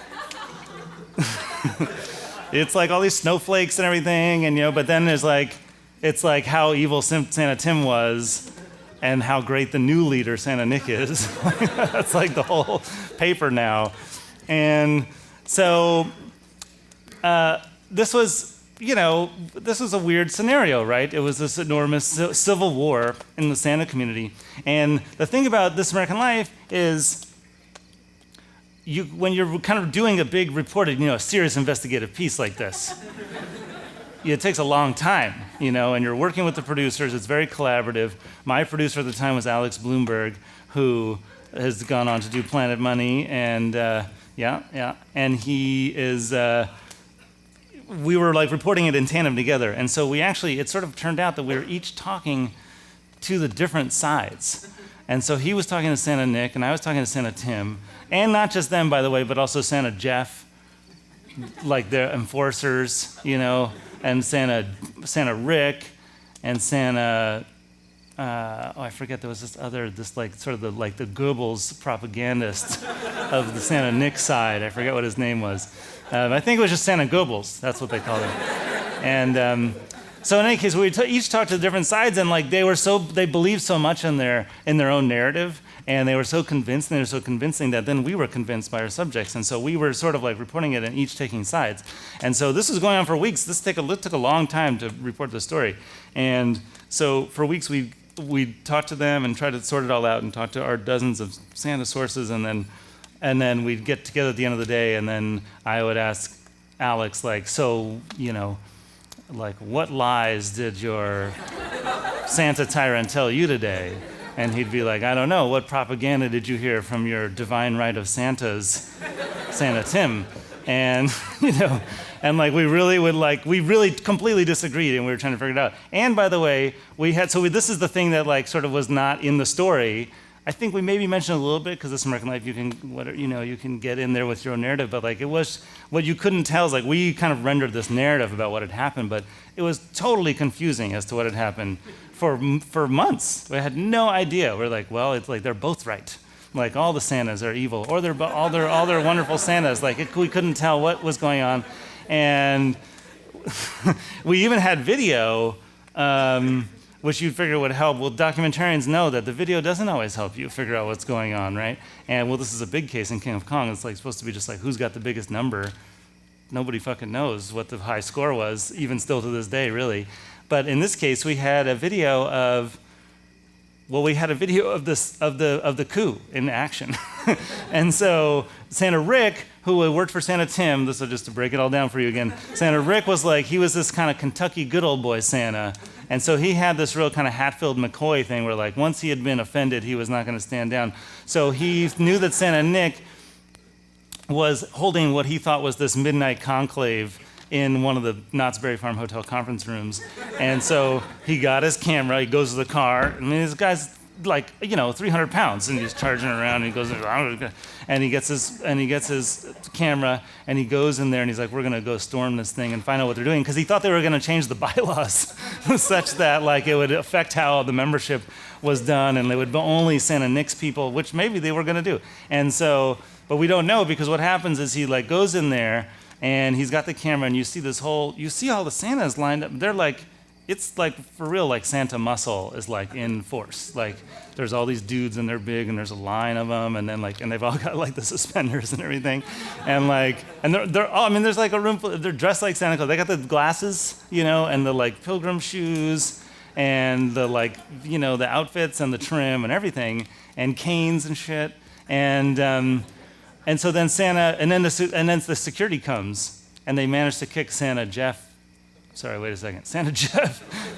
it's like all these snowflakes and everything, and but then there's like, it's like how evil Santa Tim was and how great the new leader, Santa Nick, is. That's like the whole paper now. And so this was a weird scenario, right? It was this enormous civil war in the Santa community. And the thing about This American Life is when you're kind of doing a big reported, a serious investigative piece like this, it takes a long time, and you're working with the producers. It's very collaborative. My producer at the time was Alex Bloomberg, who has gone on to do Planet Money, and and he is. We were like reporting it in tandem together, and so it sort of turned out that we were each talking to the different sides. And so he was talking to Santa Nick, and I was talking to Santa Tim, and not just them, by the way, but also Santa Jeff, like their enforcers, and Santa Rick, and Santa. I forget, there was this like sort of the Goebbels propagandist of the Santa Nick side. I forget what his name was. I think it was just Santa Goebbels. That's what they called him. And so in any case, we each talked to the different sides, and like they believed so much in their own narrative, and they were so convinced, and they were so convincing that then we were convinced by our subjects, and so we were sort of like reporting it and each taking sides. And so this was going on for weeks. This took a long time to report the story, and so for weeks we talked to them and tried to sort it all out and talk to our dozens of Santa sources, and then we'd get together at the end of the day, and then I would ask Alex, like, so, like, what lies did your Santa tyrant tell you today? And he'd be like, I don't know, what propaganda did you hear from your divine right of Santas, Santa Tim? And, and like we really completely disagreed, and we were trying to figure it out. And by the way, this is the thing that like sort of was not in the story. I think we maybe mentioned a little bit, because This American Life, you can get in there with your own narrative, but like it was, what you couldn't tell is like we kind of rendered this narrative about what had happened, but it was totally confusing as to what had happened for months. We had no idea. We're like, well, it's like they're both right. Like all the Santas are evil, or all their wonderful Santas. Like we couldn't tell what was going on, and we even had video. Which you'd figure would help. Well, documentarians know that the video doesn't always help you figure out what's going on, right? And this is a big case in King of Kong. It's like supposed to be just like who's got the biggest number. Nobody fucking knows what the high score was, even still to this day, really. But in this case, we had a video of the coup in action. And so Santa Rick, who worked for Santa Tim, this is just to break it all down for you again, Santa Rick was like, he was this kind of Kentucky good old boy Santa. And so he had this real kind of Hatfield McCoy thing where like once he had been offended, he was not going to stand down. So he knew that Santa Nick was holding what he thought was this midnight conclave in one of the Knott's Berry Farm Hotel conference rooms. And so he got his camera, he goes to the car. I mean, this guy's like, 300 pounds, and he's charging around, and he goes, and he gets his camera, and he goes in there, and he's like, we're going to go storm this thing and find out what they're doing, because he thought they were going to change the bylaws such that like it would affect how the membership was done, and they would be only Santa Nick's people, which maybe they were going to do. And so, but we don't know, because what happens is he like goes in there, and he's got the camera, and you see all the Santas lined up. They're like, it's like for real, like Santa muscle is like in force. Like there's all these dudes, and they're big, and there's a line of them, and then like, and they've all got like the suspenders and everything, and like, and they're all, I mean, there's like a room full, they're dressed like Santa Claus. They got the glasses, and the like pilgrim shoes, and the like, the outfits and the trim and everything, and canes and shit, and so then the security comes, and they manage to kick Santa Jeff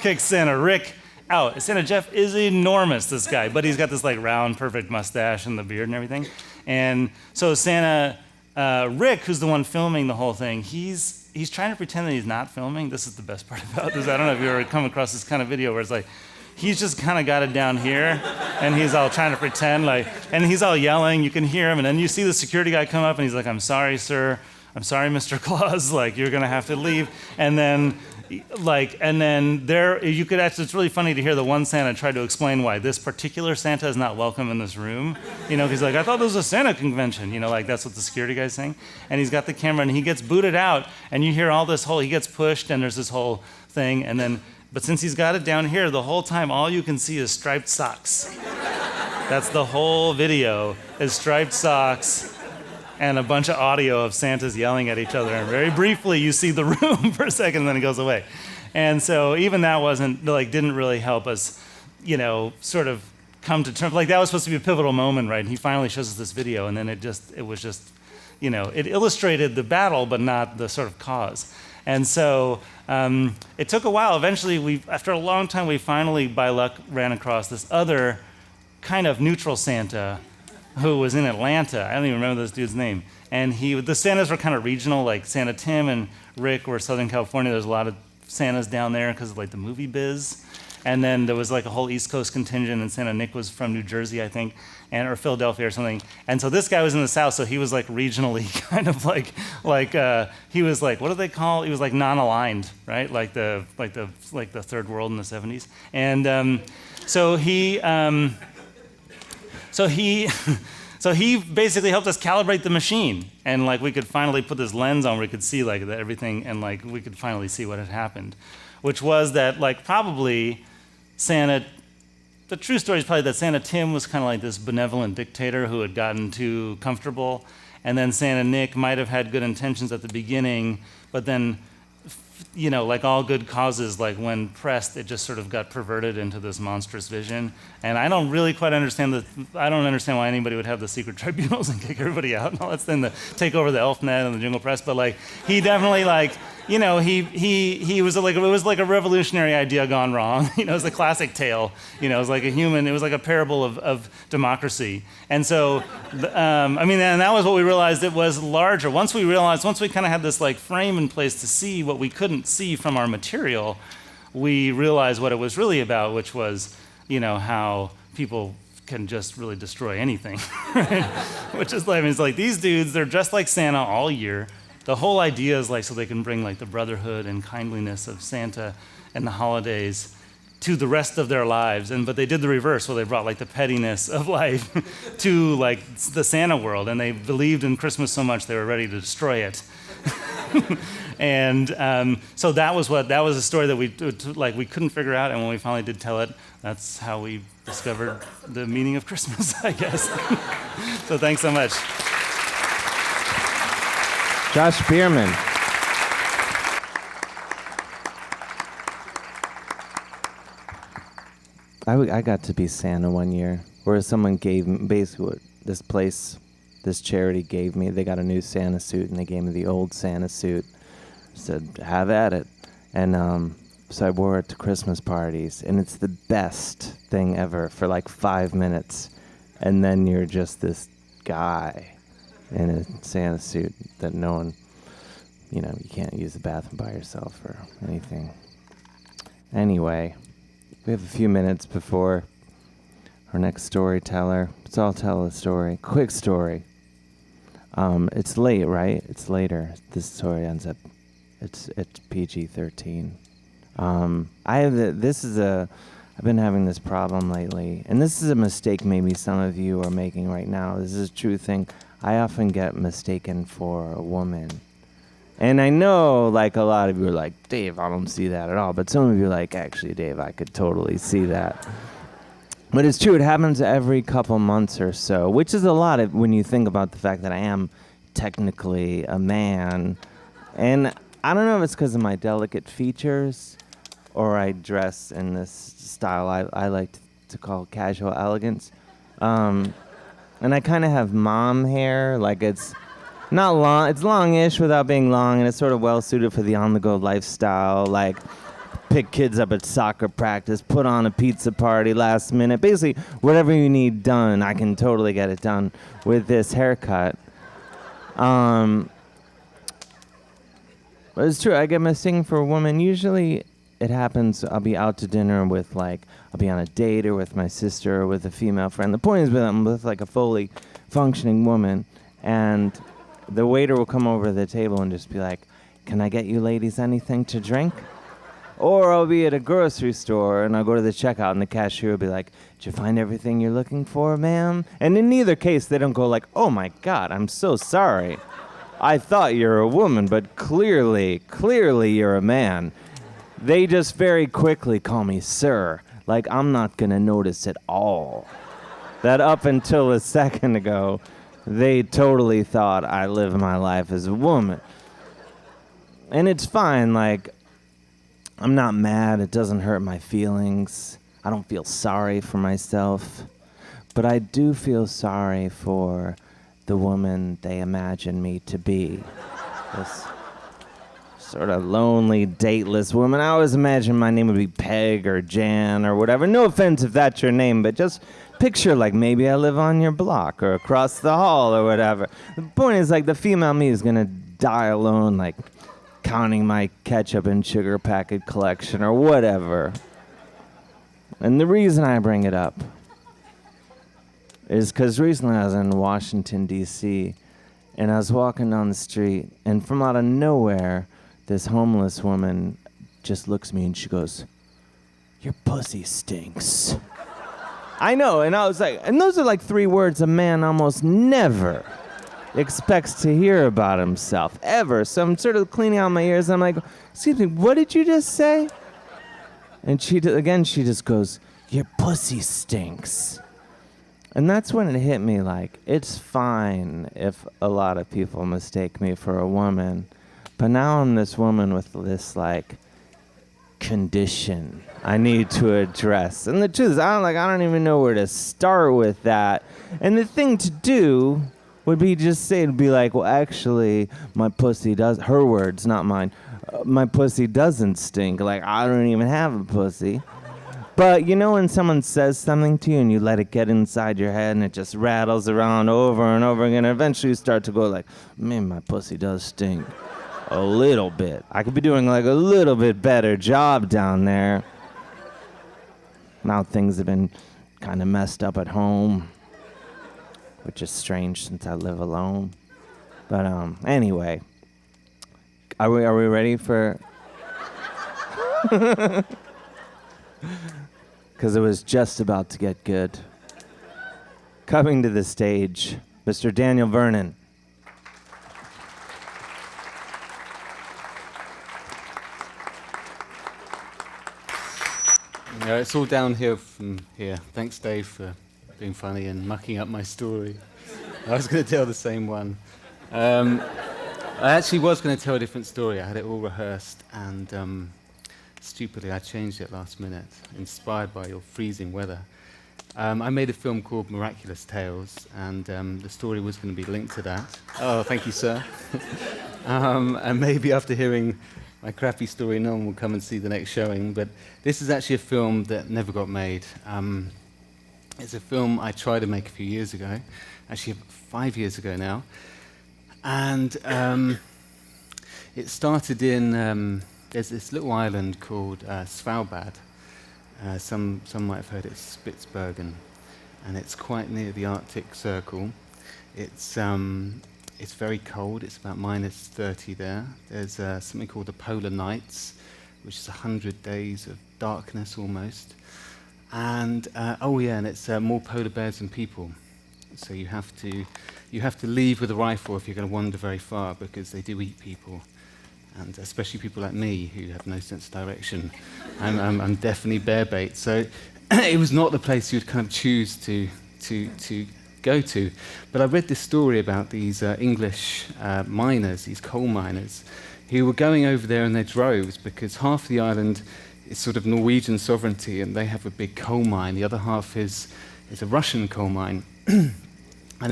kicks Santa Rick out. Santa Jeff is enormous, this guy, but he's got this like round, perfect mustache and the beard and everything. And so Santa Rick, who's the one filming the whole thing, he's trying to pretend that he's not filming. This is the best part about this. I don't know if you ever come across this kind of video where it's like, he's just kind of got it down here, and he's all trying to pretend like, and he's all yelling. You can hear him, and then you see the security guy come up, and he's like, I'm sorry, sir. I'm sorry, Mr. Claus, like, you're gonna have to leave. And then there, you could actually, it's really funny to hear the one Santa try to explain why this particular Santa is not welcome in this room. He's like, I thought this was a Santa convention. Like, that's what the security guy's saying. And he's got the camera, and he gets booted out, and you hear all this he gets pushed, and there's this whole thing, and then, but since he's got it down here, the whole time, all you can see is striped socks. That's the whole video, is striped socks and a bunch of audio of Santas yelling at each other. And very briefly, you see the room for a second, and then it goes away. And so even that didn't really help us, sort of come to terms. Like, that was supposed to be a pivotal moment, right? And he finally shows us this video, and then it was just, it illustrated the battle, but not the sort of cause. And so it took a while. Eventually, after a long time, we finally, by luck, ran across this other kind of neutral Santa who was in Atlanta. I don't even remember this dude's name. And the Santas were kind of regional, like Santa Tim and Rick were Southern California. There's a lot of Santas down there because of like the movie biz. And then there was like a whole East Coast contingent, and Santa Nick was from New Jersey, I think, or Philadelphia or something. And so this guy was in the South, so he was like regionally kind of he was like, what do they call? He was like non-aligned, right? Like the third world in the 70s. And So he basically helped us calibrate the machine, and like we could finally put this lens on where we could see like everything, and like we could finally see what had happened, which was that like probably Santa. The true story is probably that Santa Tim was kind of like this benevolent dictator who had gotten too comfortable, and then Santa Nick might have had good intentions at the beginning, but then, like all good causes, like when pressed, it just sort of got perverted into this monstrous vision. And I don't really quite understand I don't understand why anybody would have the secret tribunals and kick everybody out and all that thing, to take over the Elf Net and the Jingle Press. But like, he definitely he was like, it was like a revolutionary idea gone wrong. It was a classic tale. It was like it was like a parable of democracy. And so, and that was what we realized it was larger. Once we kind of had this like frame in place to see what we couldn't see from our material, we realized what it was really about, which was, how people can just really destroy anything. Right? Which is like, it's like these dudes, they're dressed like Santa all year. The whole idea is like so they can bring like the brotherhood and kindliness of Santa and the holidays to the rest of their lives. But they did the reverse, where they brought like the pettiness of life to like the Santa world, and they believed in Christmas so much they were ready to destroy it. And so that was a story that we couldn't figure out, and when we finally did tell it, that's how we discovered the meaning of Christmas, I guess. So thanks so much. Josh Bearman. I got to be Santa one year, where someone gave me, basically what this charity gave me. They got a new Santa suit, and they gave me the old Santa suit. Said, have at it. And so I wore it to Christmas parties, and it's the best thing ever for like 5 minutes. And then you're just this guy in a Santa suit that no one, you can't use the bathroom by yourself or anything. Anyway, we have a few minutes before our next storyteller. So I'll tell a story. Quick story. It's late, right? It's later. This story ends up, it's PG-13. I've been having this problem lately, and this is a mistake maybe some of you are making right now. This is a true thing. I often get mistaken for a woman. And I know, like, a lot of you are like, Dave, I don't see that at all. But some of you are like, actually, Dave, I could totally see that. But it's true. It happens every couple months or so, which is a lot when you think about the fact that I am technically a man. And I don't know if it's because of my delicate features or I dress in this style I like to call casual elegance. And I kind of have mom hair, like it's not long, it's longish without being long, and it's sort of well suited for the on-the-go lifestyle, like pick kids up at soccer practice, put on a pizza party last minute. Basically, whatever you need done, I can totally get it done with this haircut. But it's true, I get mistaken for a woman. Usually it happens, I'll be out to dinner with I'll be on a date or with my sister or with a female friend. The point is I'm with like a fully functioning woman, and the waiter will come over to the table and just be like, "Can I get you ladies anything to drink?" Or I'll be at a grocery store and I'll go to the checkout and the cashier will be like, "Did you find everything you're looking for, ma'am?" And in neither case, they don't go like, "Oh my God, I'm so sorry. I thought you were a woman, but clearly you're a man." They just very quickly call me sir, like I'm not gonna notice at all. That up until a second ago, they totally thought I live my life as a woman. And it's fine, like, I'm not mad, it doesn't hurt my feelings. I don't feel sorry for myself. But I do feel sorry for the woman they imagine me to be. This sort of lonely, dateless woman. I always imagine my name would be Peg or Jan or whatever. No offense if that's your name, but just picture like maybe I live on your block or across the hall or whatever. The point is like the female me is gonna die alone, like counting my ketchup and sugar packet collection or whatever. And the reason I bring it up is because recently I was in Washington, D.C., and I was walking down the street, and from out of nowhere, this homeless woman just looks at me and she goes, "Your pussy stinks." I know, and I was like, and those are like 3 words a man almost never expects to hear about himself, ever. So I'm sort of cleaning out my ears, and I'm like, "Excuse me, what did you just say?" And she just goes, "Your pussy stinks." And that's when it hit me, like, it's fine if a lot of people mistake me for a woman, but now I'm this woman with this, like, condition I need to address. And the truth is, I don't even know where to start with that. And the thing to do would be just say, it'd be like, well, actually, my pussy does, her words, not mine, my pussy doesn't stink. Like, I don't even have a pussy. But you know when someone says something to you and you let it get inside your head and it just rattles around over and over again, and eventually you start to go like, man, my pussy does stink a little bit. I could be doing like a little bit better job down there. Now things have been kind of messed up at home, which is strange since I live alone. But anyway, are we ready for? Because it was just about to get good. Coming to the stage, Mr. Daniel Vernon. Yeah, it's all downhill from here. Thanks, Dave, for being funny and mucking up my story. I was going to tell the same one. I actually was going to tell a different story. I had it all rehearsed, and stupidly I changed it last minute, inspired by your freezing weather. I made a film called Miraculous Tales, and the story was going to be linked to that. Oh, thank you, sir. And maybe after hearing my crappy story, no one will come and see the next showing, but this is actually a film that never got made. It's a film I tried to make a few years ago, actually 5 years ago now, and it started in, there's this little island called Svalbard. Some might have heard it's Spitsbergen, and it's quite near the Arctic Circle. It's very cold. It's about -30 there. There's something called the Polar Nights, which is 100 days of darkness almost. And and it's more polar bears than people. So you have to leave with a rifle if you're going to wander very far, because they do eat people, and especially people like me who have no sense of direction. I'm definitely bear bait. So it was not the place you'd kind of choose to go to. But I read this story about these English miners, these coal miners, who were going over there in their droves because half the island is sort of Norwegian sovereignty and they have a big coal mine. The other half is a Russian coal mine. And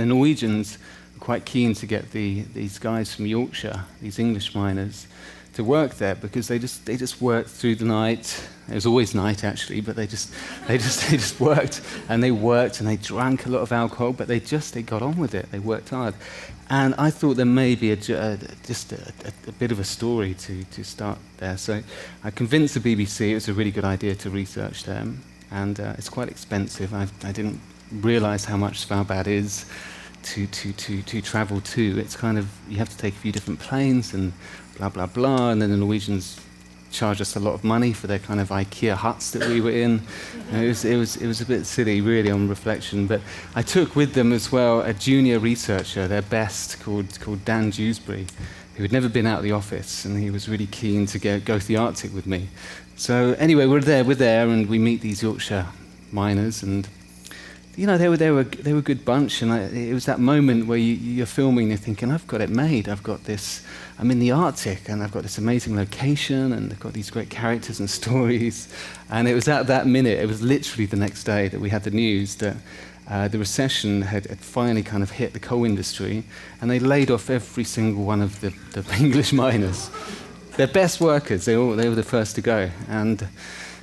the Norwegians were quite keen to get these guys from Yorkshire, these English miners, to work there because they just worked through the night. It was always night actually, but they just worked and they drank a lot of alcohol, but they got on with it. They worked hard, and I thought there may be just a bit of a story to start there. So I convinced the BBC it was a really good idea to research them, and it's quite expensive. I didn't realise how much Svalbard is to travel to. It's kind of, you have to take a few different planes and blah, blah, blah, and then the Norwegians charge us a lot of money for their kind of IKEA huts that we were in. It was a bit silly, really, on reflection. But I took with them as well a junior researcher, their best, called Dan Dewsbury, who had never been out of the office, and he was really keen to go to the Arctic with me. So anyway, we're there, and we meet these Yorkshire miners, and you know, they were a good bunch, and it was that moment where you're filming, you're thinking, I've got it made. I've got this. I'm in the Arctic, and I've got this amazing location, and I've got these great characters and stories. And it was at that minute, it was literally the next day that we had the news that the recession had finally kind of hit the coal industry, and they laid off every single one of the English miners. Their best workers, they were the first to go. And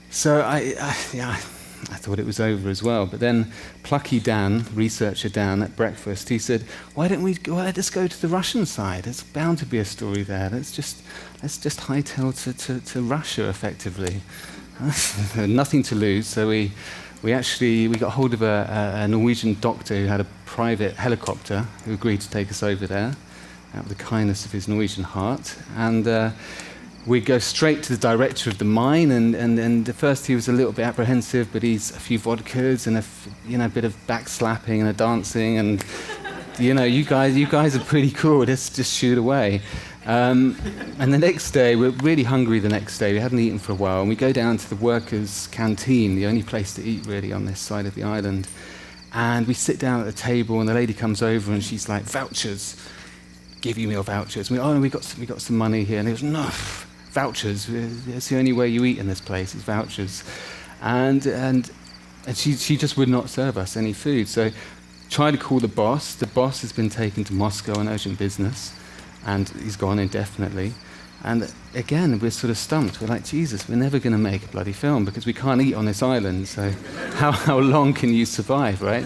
so I thought it was over as well. But then plucky Dan, researcher Dan, at breakfast, he said, why don't we let us go to the Russian side? There's bound to be a story there. Let's just hightail to Russia, effectively. Nothing to lose. So we got hold of a Norwegian doctor who had a private helicopter who agreed to take us over there out of the kindness of his Norwegian heart. And we go straight to the director of the mine, and at first he was a little bit apprehensive, but he's a few vodkas and a bit of backslapping and a dancing, and you guys are pretty cool. Let's just shoot away. And the next day, we're really hungry. The next day, we hadn't eaten for a while, and we go down to the workers' canteen, the only place to eat really on this side of the island. And we sit down at the table, and the lady comes over, and she's like, "Vouchers, give you meal vouchers." And we got some money here, and he goes, "No. Vouchers. It's the only way you eat in this place is vouchers," and she just would not serve us any food. So tried to call the boss. The boss has been taken to Moscow on urgent business, and he's gone indefinitely. And again, we're sort of stumped. We're like, Jesus, we're never going to make a bloody film because we can't eat on this island. So how long can you survive, right?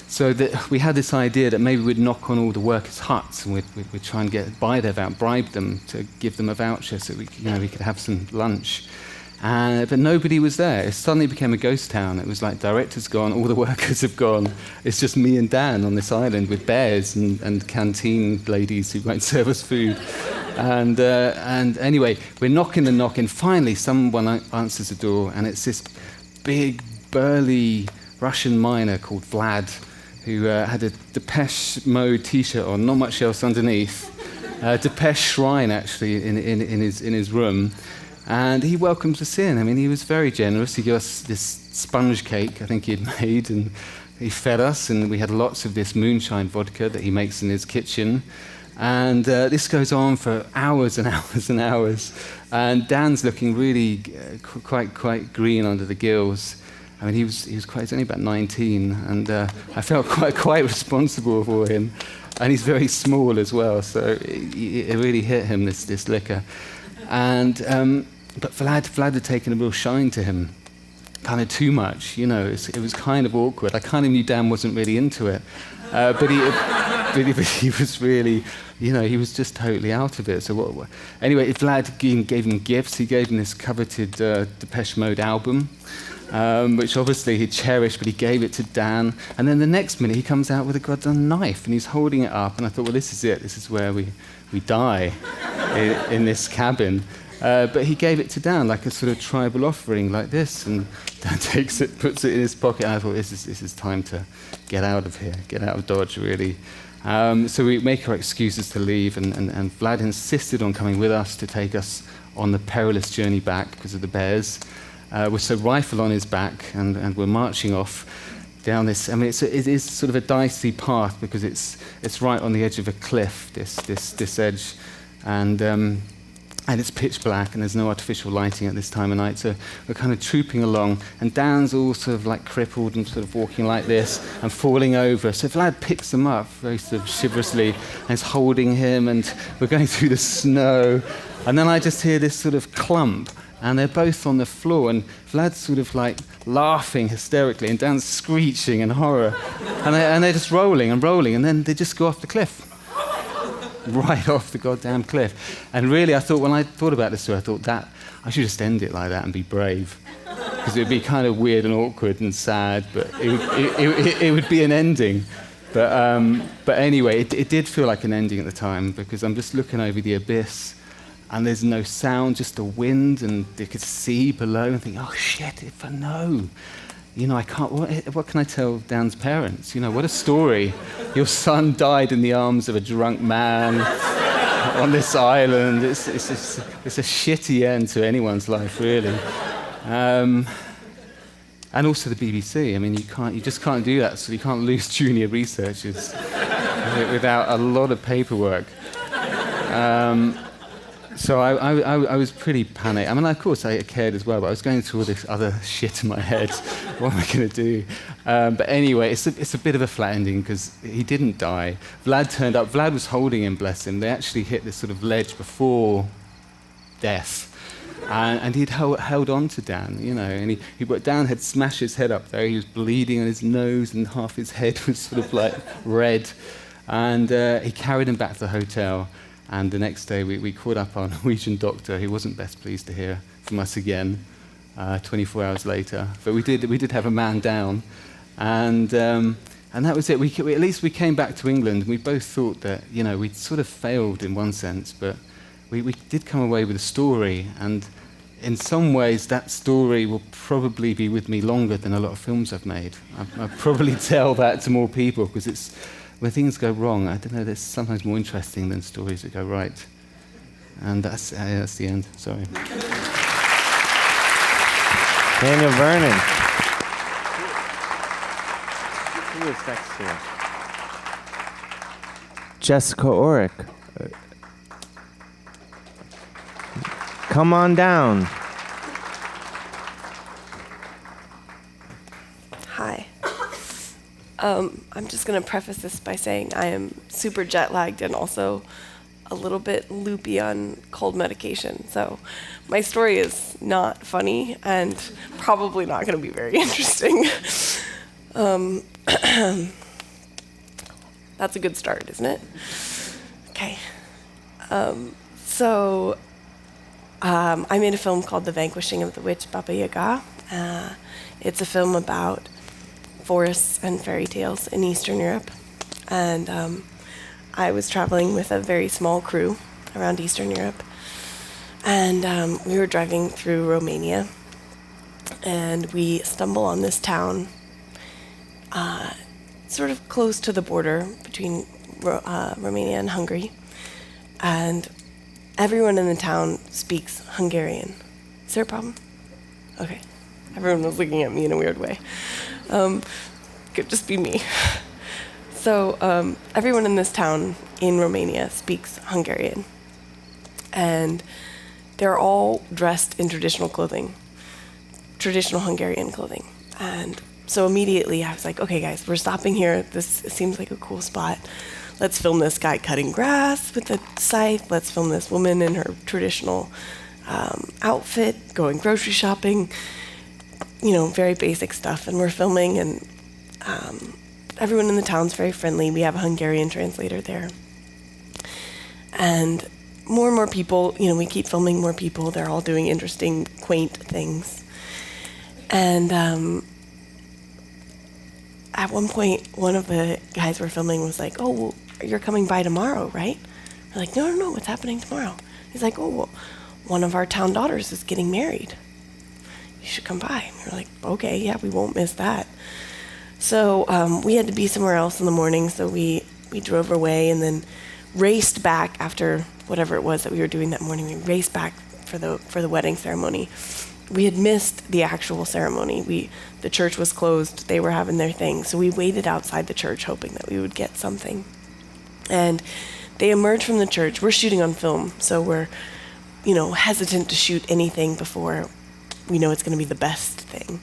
So that we had this idea that maybe we'd knock on all the workers' huts and we'd try and bribe them to give them a voucher so we could have some lunch. But nobody was there. It suddenly became a ghost town. It was like director's gone, all the workers have gone. It's just me and Dan on this island with bears and canteen ladies who won't serve us food. And anyway, we're knocking. Finally, someone answers the door, and it's this big, burly Russian miner called Vlad, who had a Depeche Mode T-shirt on, not much else underneath. Depeche Shrine, actually, in his room. And he welcomes us in. I mean, he was very generous. He gave us this sponge cake, I think he'd made, and he fed us, and we had lots of this moonshine vodka that he makes in his kitchen. And this goes on for hours and hours and hours. And Dan's looking really quite green under the gills. I mean, he's only about 19, and I felt quite responsible for him. And he's very small as well, so it really hit him, this liquor. And but Vlad had taken a real shine to him, kind of too much, it was kind of awkward. I kind of knew Dan wasn't really into it, but he was really, he was just totally out of it. So anyway, Vlad gave him gifts. He gave him this coveted Depeche Mode album, which obviously he cherished, but he gave it to Dan. And then the next minute, he comes out with a goddamn knife, and he's holding it up. And I thought, well, this is it. This is where we die in this cabin. But he gave it to Dan like a sort of tribal offering, like this. And Dan takes it, puts it in his pocket. And I thought, this is time to get out of here, get out of Dodge, really. So we make our excuses to leave, and Vlad insisted on coming with us to take us on the perilous journey back because of the bears. With a rifle on his back, and we're marching off down this. I mean, it is sort of a dicey path because it's right on the edge of a cliff. This edge, and it's pitch black, and there's no artificial lighting at this time of night. So we're kind of trooping along, and Dan's all sort of like crippled and sort of walking like this and falling over. So Vlad picks him up very sort of chivalrously and is holding him, and we're going through the snow, and then I just hear this sort of clump. And they're both on the floor, and Vlad's sort of like laughing hysterically, and Dan's screeching in horror. And they're just rolling, and then they just go off the cliff. Right off the goddamn cliff. And really, I thought, when I thought about this story, I thought that I should just end it like that and be brave. Because it would be kind of weird and awkward and sad, but it would be an ending. But anyway, it did feel like an ending at the time, because I'm just looking over the abyss, and there's no sound, just the wind, and you could see below, and think, oh shit, if I know. I can't, what can I tell Dan's parents? What a story. Your son died in the arms of a drunk man on this island. It's a shitty end to anyone's life, really. And also the BBC. I mean, you just can't do that, so you can't lose junior researchers without a lot of paperwork. So I was pretty panicked. I mean, of course, I cared as well, but I was going through all this other shit in my head. What am I going to do? But anyway, it's a bit of a flat ending, because he didn't die. Vlad turned up. Vlad was holding him, bless him. They actually hit this sort of ledge before death. And he'd held on to Dan, and Dan had smashed his head up there. He was bleeding on his nose, and half his head was sort of like red. And he carried him back to the hotel. And the next day, we called up our Norwegian doctor, who wasn't best pleased to hear from us again, 24 hours later. But we did have a man down, and that was it. At least we came back to England. We both thought that we'd sort of failed in one sense, but we did come away with a story, and in some ways, that story will probably be with me longer than a lot of films I've made. I'll probably tell that to more people, because it's. When things go wrong, I don't know, they're sometimes more interesting than stories that go right. And that's the end. Sorry. Daniel Vernon. Who is next here? Jessica Orick. Come on down. Hi. I'm just going to preface this by saying I am super jet-lagged and also a little bit loopy on cold medication. So my story is not funny and probably not going to be very interesting. That's a good start, isn't it? Okay. I made a film called The Vanquishing of the Witch Baba Yaga. It's a film about forests and fairy tales in Eastern Europe. And I was traveling with a very small crew around Eastern Europe. And we were driving through Romania. And we stumble on this town sort of close to the border between Romania and Hungary. And everyone in the town speaks Hungarian. Is there a problem? Okay. Everyone was looking at me in a weird way. Could just be me. So everyone in this town in Romania speaks Hungarian. And they're all dressed in traditional clothing, traditional Hungarian clothing. And so immediately I was like, okay guys, we're stopping here. This seems like a cool spot. Let's film this guy cutting grass with a scythe. Let's film this woman in her traditional outfit, going grocery shopping. Very basic stuff. And we're filming, and everyone in the town's very friendly. We have a Hungarian translator there. And more and more people, we keep filming more people. They're all doing interesting, quaint things. And at one point, one of the guys we're filming was like, oh, well, you're coming by tomorrow, right? We're like, no, what's happening tomorrow? He's like, oh, well, one of our town daughters is getting married. You should come by. We were like, okay, yeah, we won't miss that. So we had to be somewhere else in the morning, so we drove away and then raced back after whatever it was that we were doing that morning. We raced back for the wedding ceremony. We had missed the actual ceremony. The church was closed. They were having their thing. So we waited outside the church hoping that we would get something. And they emerged from the church. We're shooting on film, so we're, hesitant to shoot anything before we know it's going to be the best thing.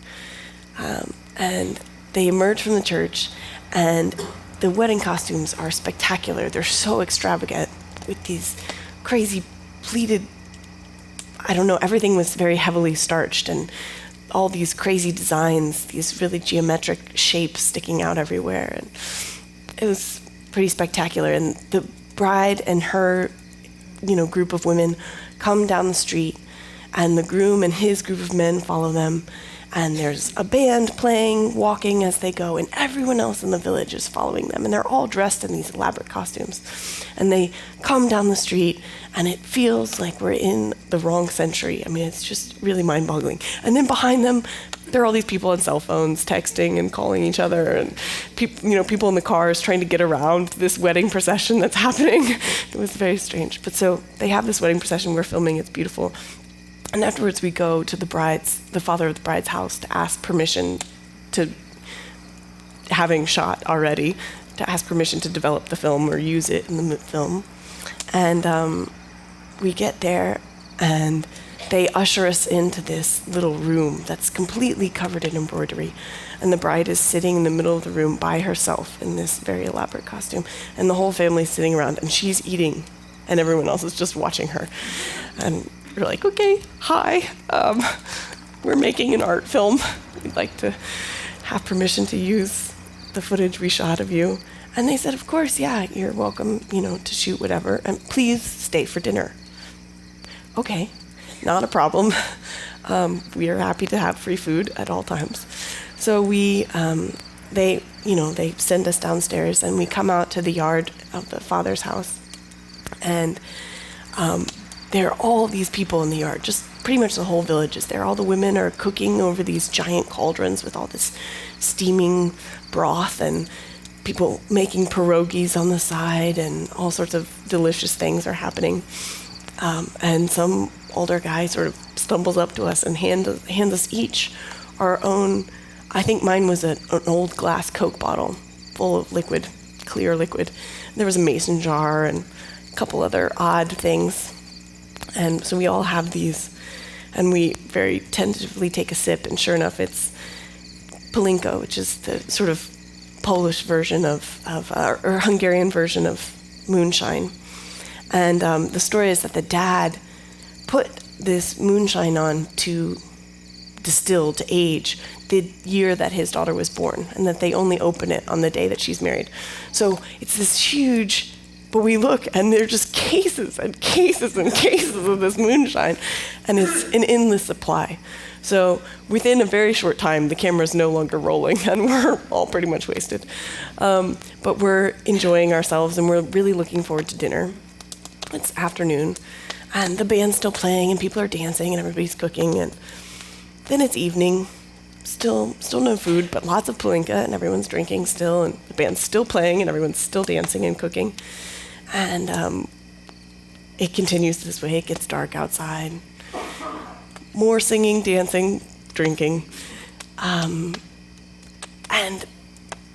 And they emerge from the church, and the wedding costumes are spectacular. They're so extravagant with these crazy pleated, everything was very heavily starched, and all these crazy designs, these really geometric shapes sticking out everywhere. And it was pretty spectacular. And the bride and her, group of women come down the street, And the groom and his group of men follow them. And there's a band playing, walking as they go, and everyone else in the village is following them. And they're all dressed in these elaborate costumes. And they come down the street, and it feels like we're in the wrong century. I mean, it's just really mind-boggling. And then behind them, there are all these people on cell phones texting and calling each other, and people in the cars trying to get around this wedding procession that's happening. It was very strange. But so they have this wedding procession. We're filming. It's beautiful. And afterwards, we go to the father of the bride's house to ask permission to, having shot already, to ask permission to develop the film or use it in the film. And we get there, and they usher us into this little room that's completely covered in embroidery. And the bride is sitting in the middle of the room by herself in this very elaborate costume. And the whole family's sitting around, and she's eating, and everyone else is just watching her. And we're like, okay, hi, we're making an art film. We'd like to have permission to use the footage we shot of you. And they said, of course, yeah, you're welcome, to shoot whatever, and please stay for dinner. Okay, not a problem. We are happy to have free food at all times. So they send us downstairs, and we come out to the yard of the father's house, and there are all these people in the yard, just pretty much the whole village is there. All the women are cooking over these giant cauldrons with all this steaming broth, and people making pierogies on the side, and all sorts of delicious things are happening. And some older guy sort of stumbles up to us and hands us each our own, I think mine was an old glass Coke bottle full of liquid, clear liquid. There was a mason jar and a couple other odd things. And so we all have these, and we very tentatively take a sip, and sure enough, it's Palinka, which is the sort of Polish version or Hungarian version of moonshine. And the story is that the dad put this moonshine on to distill, to age, the year that his daughter was born, and that they only open it on the day that she's married. So it's this huge, but we look, and they're just cases and cases and cases of this moonshine, and it's an endless supply. So within a very short time, the camera's no longer rolling, and we're all pretty much wasted. But we're enjoying ourselves, and we're really looking forward to dinner. It's afternoon, and the band's still playing, and people are dancing, and everybody's cooking, and then it's evening. Still no food, but lots of Palinka, and everyone's drinking still, and the band's still playing, and everyone's still dancing and cooking. And it continues this way. It gets dark outside. More singing, dancing, drinking. And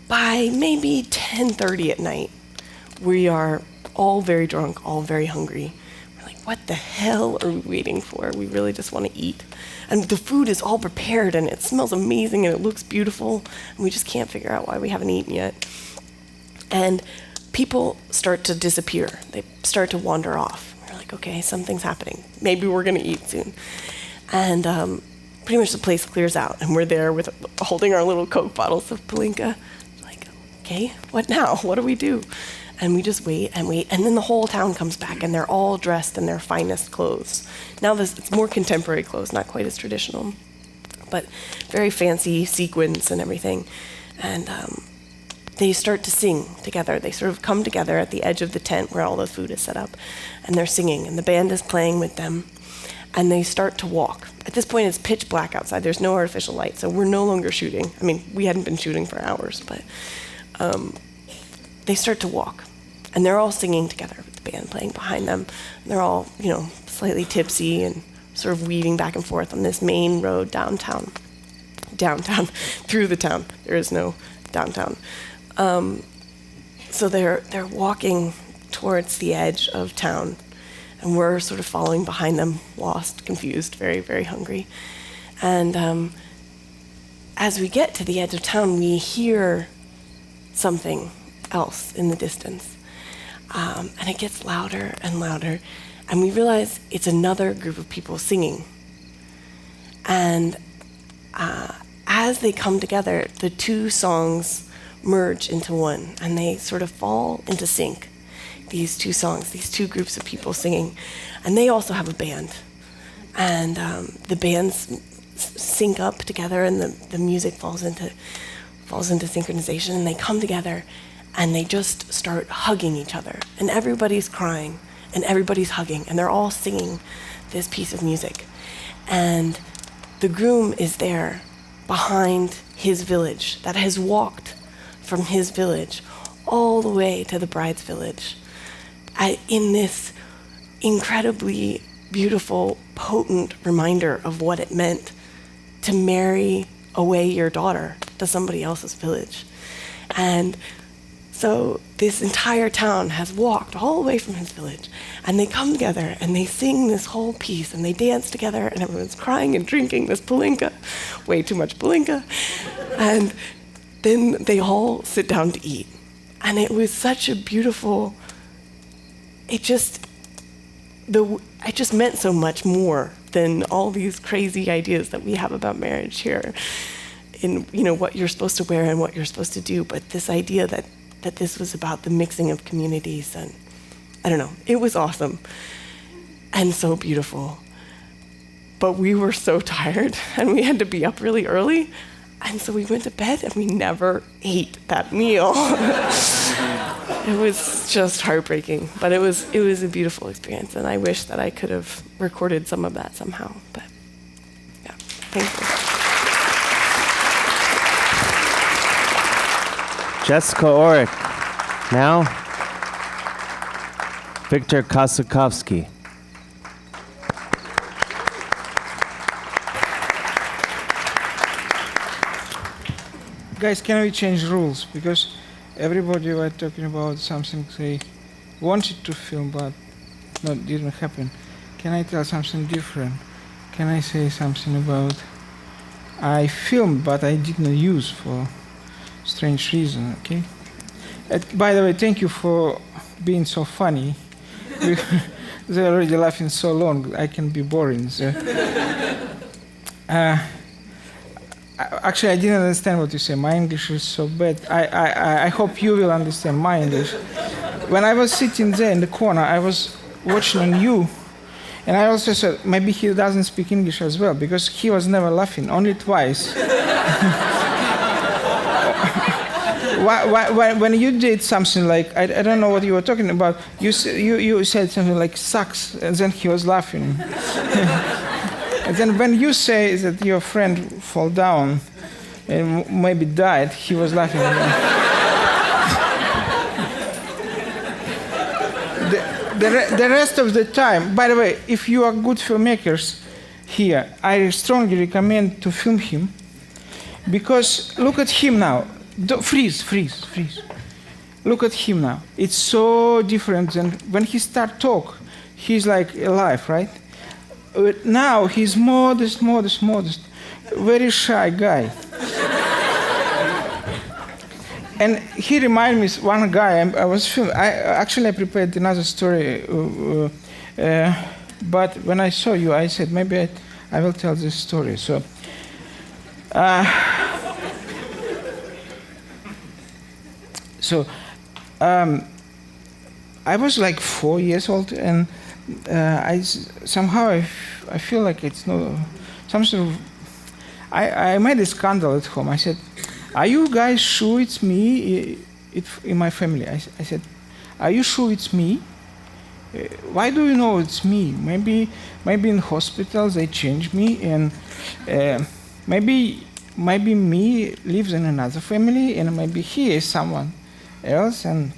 by maybe 10:30 at night, we are all very drunk, all very hungry. We're like, what the hell are we waiting for? We really just want to eat. And the food is all prepared, and it smells amazing, and it looks beautiful, and we just can't figure out why we haven't eaten yet. And people start to disappear. They start to wander off. We're like, okay, something's happening. Maybe we're going to eat soon. And pretty much the place clears out, and we're there with holding our little Coke bottles of Palinka. Like, okay, what now? What do we do? And we just wait, and then the whole town comes back, and they're all dressed in their finest clothes. Now it's more contemporary clothes, not quite as traditional, but very fancy sequins and everything. And they start to sing together. They sort of come together at the edge of the tent where all the food is set up, and they're singing, and the band is playing with them, and they start to walk. At this point, it's pitch black outside. There's no artificial light, so we're no longer shooting. I mean, we hadn't been shooting for hours, but they start to walk. And they're all singing together with the band playing behind them. And they're all, slightly tipsy and sort of weaving back and forth on this main road downtown, through the town. There is no downtown. So they're walking towards the edge of town, and we're sort of following behind them, lost, confused, very, very hungry. And as we get to the edge of town, we hear something else in the distance. And it gets louder and louder, and we realize it's another group of people singing. And as they come together, the two songs merge into one, and they sort of fall into sync. These two songs, these two groups of people singing, and they also have a band. and the bands sync up together, and the music falls into synchronization, and they come together, and they just start hugging each other, and everybody's crying, and everybody's hugging, and they're all singing this piece of music, and the groom is there behind his village that has walked from his village all the way to the bride's village in this incredibly beautiful, potent reminder of what it meant to marry away your daughter to somebody else's village. And so this entire town has walked all the way from his village, and they come together and they sing this whole piece and they dance together, and everyone's crying and drinking this palinka, way too much palinka, and then they all sit down to eat. And it was such a beautiful, it just meant so much more than all these crazy ideas that we have about marriage here in, what you're supposed to wear and what you're supposed to do, but this idea that this was about the mixing of communities, and I don't know, it was awesome and so beautiful. But we were so tired and we had to be up really early, and so we went to bed and we never ate that meal. It was just heartbreaking, but it was a beautiful experience, and I wish that I could have recorded some of that somehow, but yeah, thank you. Jessica Orrick. Now, Victor Kosakovsky. Guys, can we change rules? Because everybody were talking about something they wanted to film, but didn't happen. Can I tell something different? Can I say something about I filmed, but I did not use for strange reason, okay? By the way, thank you for being so funny. They're already laughing so long, I can be boring. So. Actually, I didn't understand what you say. My English is so bad. I hope you will understand my English. When I was sitting there in the corner, I was watching you, and I also said, maybe he doesn't speak English as well, because he was never laughing, only twice. When you did something like, I don't know what you were talking about, you said something like sucks, and then he was laughing. And then when you say that your friend fall down and maybe died, he was laughing again. The rest of the time, by the way, if you are good filmmakers here, I strongly recommend to film him, because look at him now. Freeze. Look at him now. It's so different than when he start talk, he's like alive, right? Now he's modest, very shy guy. And he reminds me one guy. I was filming. I prepared another story, but when I saw you, I said maybe I will tell this story. So. I was like 4 years old, and I feel like it's no some sort of. I made a scandal at home. I said, "Are you guys sure it's me?" In my family, I said, "Are you sure it's me? Why do you know it's me? Maybe in hospital they changed me, and maybe me lives in another family, and maybe he is someone else." And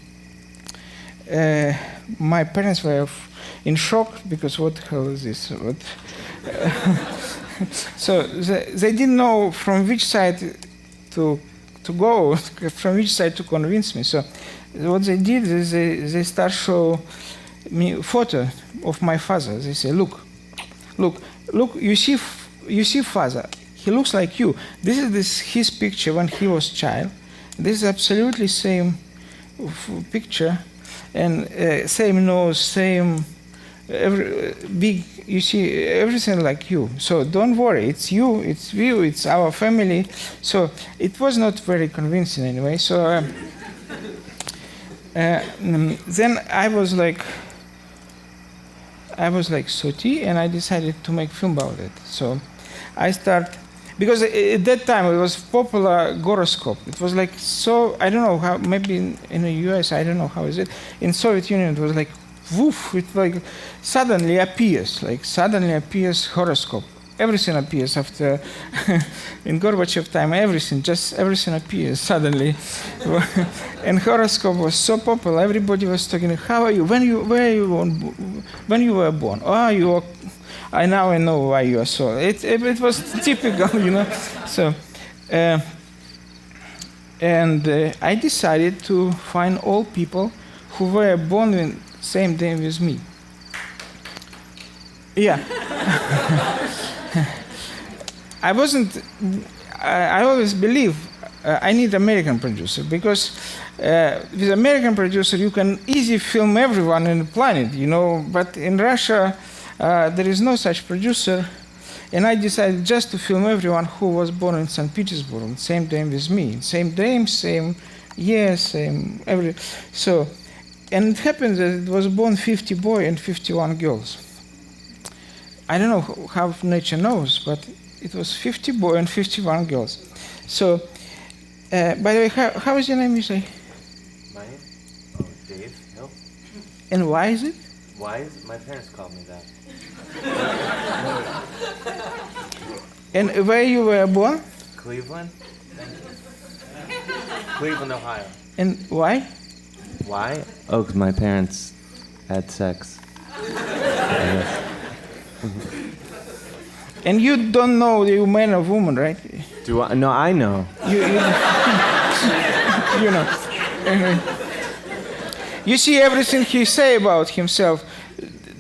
my parents were in shock, because what the hell is this? So they didn't know from which side to go, from which side to convince me. So what they did is they start show me a photo of my father. They say, look, you see father. He looks like you. This is his picture when he was child. This is absolutely same picture, and same nose, same big. You see everything like you. So don't worry, it's you, it's our family. So it was not very convincing anyway. So then I was like, I was like 30, and I decided to make film about it. So I start, because at that time it was popular horoscope. It was like, so, I don't know how, maybe in the US, I don't know how is it. In Soviet Union, it was like, woof, it like suddenly appears horoscope. Everything appears after, in Gorbachev time, everything appears suddenly. And horoscope was so popular, everybody was talking, how are you, when you were born? Oh, I know why you are so. It was typical, you know. So, I decided to find all people who were born in same day with me. Yeah. I always believe I need American producer, because with American producer you can easily film everyone on the planet, you know, but in Russia there is no such producer, and I decided just to film everyone who was born in St. Petersburg, same day with me, same name, same year, same every. So, and it happened that it was born 50 boys and 51 girls. I don't know how nature knows, but it was 50 boys and 51 girls. So, by the way, how is your name, you say? My name? Oh, Dave Hill. And why is it? Why is my parents called me that? And where you were born? Cleveland? Thank you. Cleveland, Ohio. And why? Why? Oh, because my parents had sex. And you don't know you man or woman, right? Do I? No, I know. You know. Anyway. You see, everything he say about himself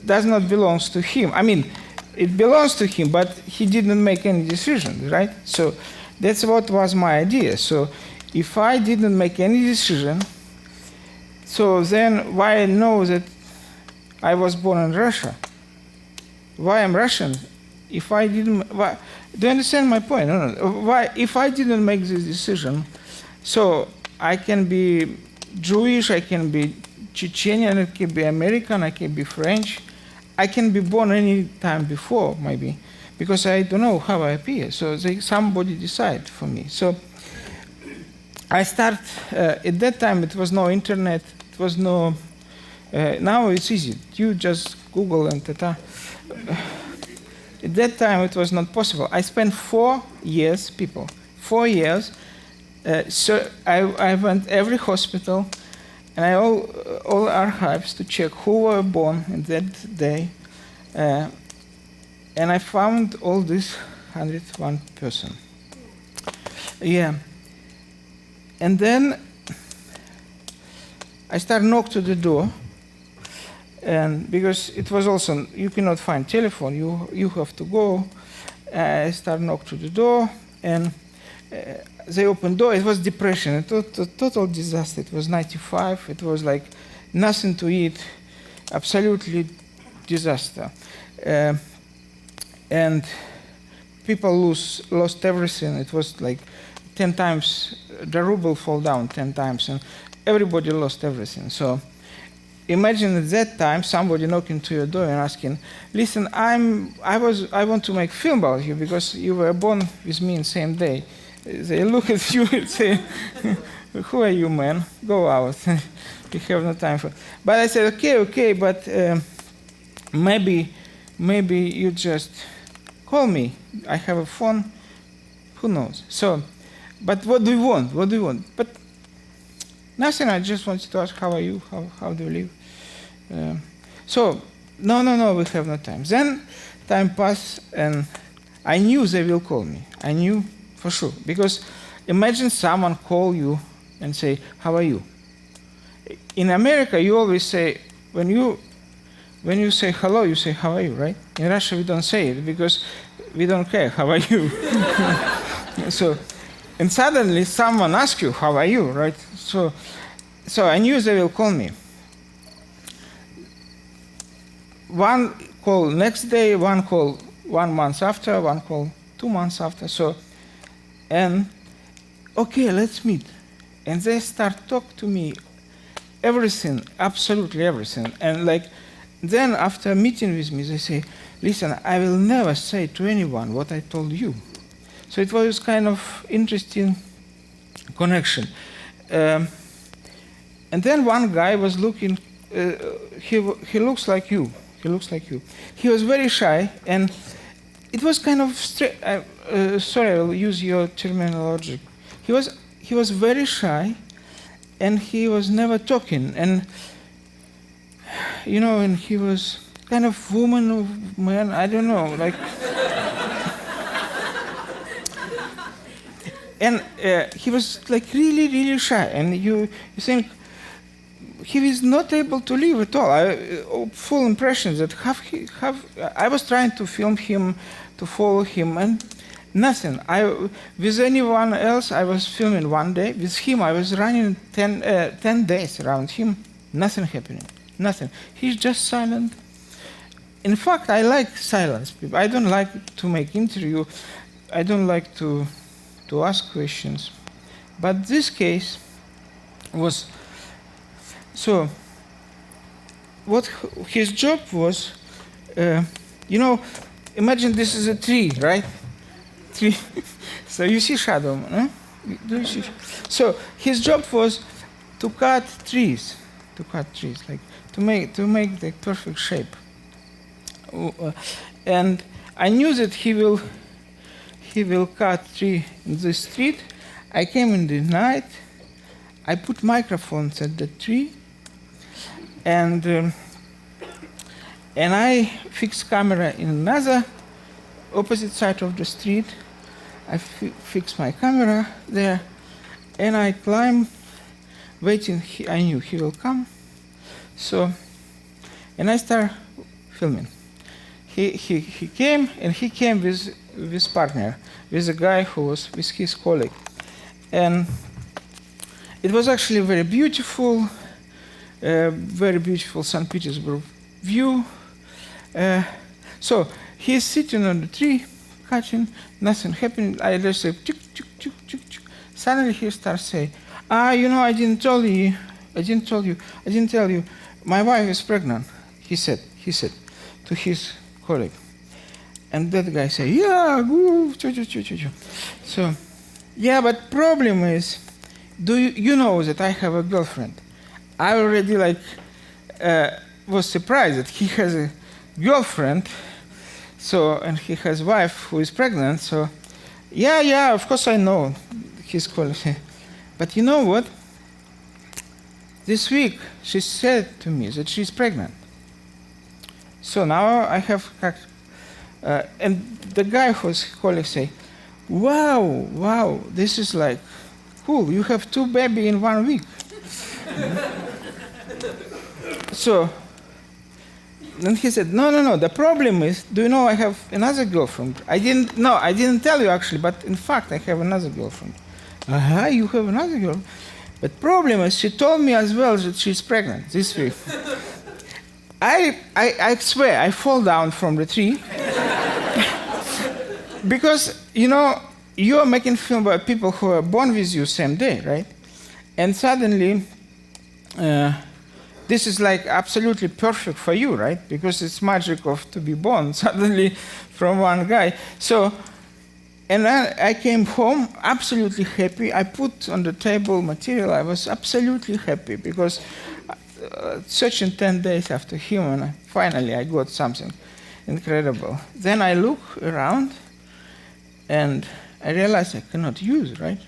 does not belong to him. I mean, it belongs to him, but he didn't make any decision, right? So that's what was my idea. So if I didn't make any decision, so then why I know that I was born in Russia? Why I'm Russian? If I didn't, why, do you understand my point? No. Why, if I didn't make this decision, so I can be Jewish, I can be Chechenian, I can be American, I can be French, I can be born any time before, maybe, because I don't know how I appear. So somebody decide for me. So I start, at that time it was no internet, it was no, now it's easy. You just Google and ta-ta. At that time it was not possible. I spent 4 years, 4 years. So I went every hospital, and all archives to check who were born in that day, and I found all this 101 person. Yeah, and then I started knock to the door, and because it was also you cannot find telephone, you have to go. I started knock to the door, and they opened door. It was depression, a total disaster. It was 95. It was like nothing to eat, absolutely disaster, and people lost everything. It was like 10 times the ruble fall down 10 times, and everybody lost everything. So imagine at that time somebody knocking to your door and asking, "Listen, I want to make film about you because you were born with me in the same day." They look at you and say, "Who are you, man? Go out. We have no time for." But I said, "Okay, but maybe you just call me. I have a phone. Who knows?" So, but what do you want? What do you want? But nothing. I just wanted to ask, how are you? How do you live? So, no, we have no time. Then time passed, and I knew they will call me. I knew for sure, because imagine someone call you and say, "How are you?" In America, you always say, when you say hello, you say, "How are you?" Right? In Russia, we don't say it because we don't care. How are you? So, and suddenly someone asks you, "How are you?" Right? So I knew they will call me. One call next day, one call 1 month after, one call 2 months after. So, and okay, let's meet. And they start talk to me, everything, absolutely everything. And like then after meeting with me, they say, listen, I will never say to anyone what I told you. So it was kind of interesting connection. And then one guy was looking, he looks like you. He looks like you. He was very shy, and it was kind of sorry, I'll use your terminology. He was very shy, and he was never talking, and and he was kind of woman or man, I don't know, like. And he was like really, really shy, and you think he is not able to live at all. Full impression that I was trying to film him, to follow him, and nothing. With anyone else, I was filming one day. With him, I was running 10 days around him. Nothing happening. Nothing. He's just silent. In fact, I like silence. I don't like to make interview. I don't like to ask questions. But this case was, so what his job was, imagine this is a tree, right? Tree. So you see shadow, no? Do you see? So his job was to cut trees, like to make the perfect shape. And I knew that he will cut tree in the street. I came in the night. I put microphones at the tree, and I fixed camera in another opposite side of the street. I fixed my camera there, and I climbed, waiting. I knew he will come, so, and I started filming. He came, and he came with his partner, with a guy who was with his colleague, and it was actually very beautiful St. Petersburg view. So he's sitting on the tree, cutting, nothing happening. I just say, chuk, chuk, chuk, chuk, chuk. Suddenly he starts saying, I didn't tell you, my wife is pregnant, he said to his colleague. And that guy said, yeah, go, so, yeah, but problem is, do you know that I have a girlfriend? I already was surprised that he has a girlfriend, so, and he has a wife who is pregnant, so, yeah, of course I know, his colleague said. But you know what? This week she said to me that she's pregnant. So now I have, and the guy who's colleague say, wow, this is like cool. You have 2 babies in 1 week. So then he said, no. The problem is, do you know I have another girlfriend? I didn't tell you actually, but in fact I have another girlfriend. You have another girlfriend. But problem is, she told me as well that she's pregnant this week. I swear, I fall down from the tree. Because, you are making film about people who are born with you same day, right? And suddenly, this is like absolutely perfect for you, right? Because it's magic of to be born suddenly from one guy. So, and I came home absolutely happy. I put on the table material. I was absolutely happy because searching 10 days after him, and finally I got something incredible. Then I look around, and I realize I cannot use, right?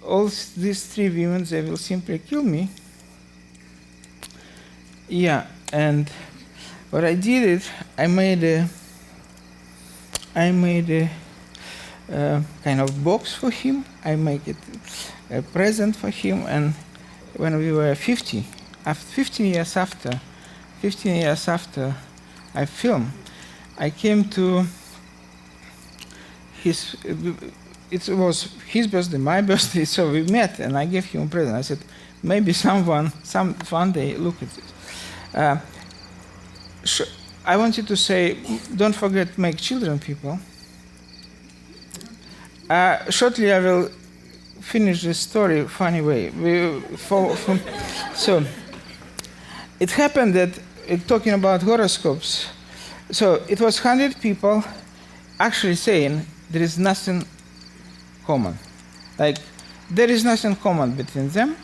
All these 3 women, they will simply kill me. Yeah, and what I did is I made a kind of box for him. I make it a present for him, and when we were 15 years after I filmed, I came to it was his birthday, my birthday, so we met, and I gave him a present. I said, maybe one day look at this. I wanted to say, don't forget to make children, people. Shortly, I will finish this story funny way. So, it happened that talking about horoscopes. So it was 100 people actually saying there is nothing common. Like, there is nothing common between them.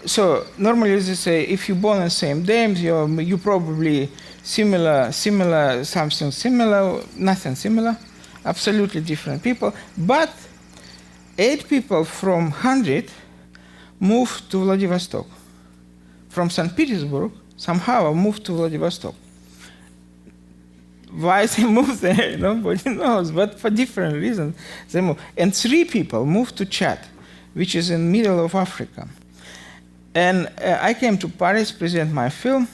So normally they say if you're born on the same day, you probably similar, something similar, nothing similar, absolutely different people. But 8 people from 100 moved to Vladivostok. From St. Petersburg, somehow moved to Vladivostok. Why they moved there, nobody knows, but for different reasons they moved. And 3 people moved to Chad, which is in the middle of Africa. And I came to Paris, present my film,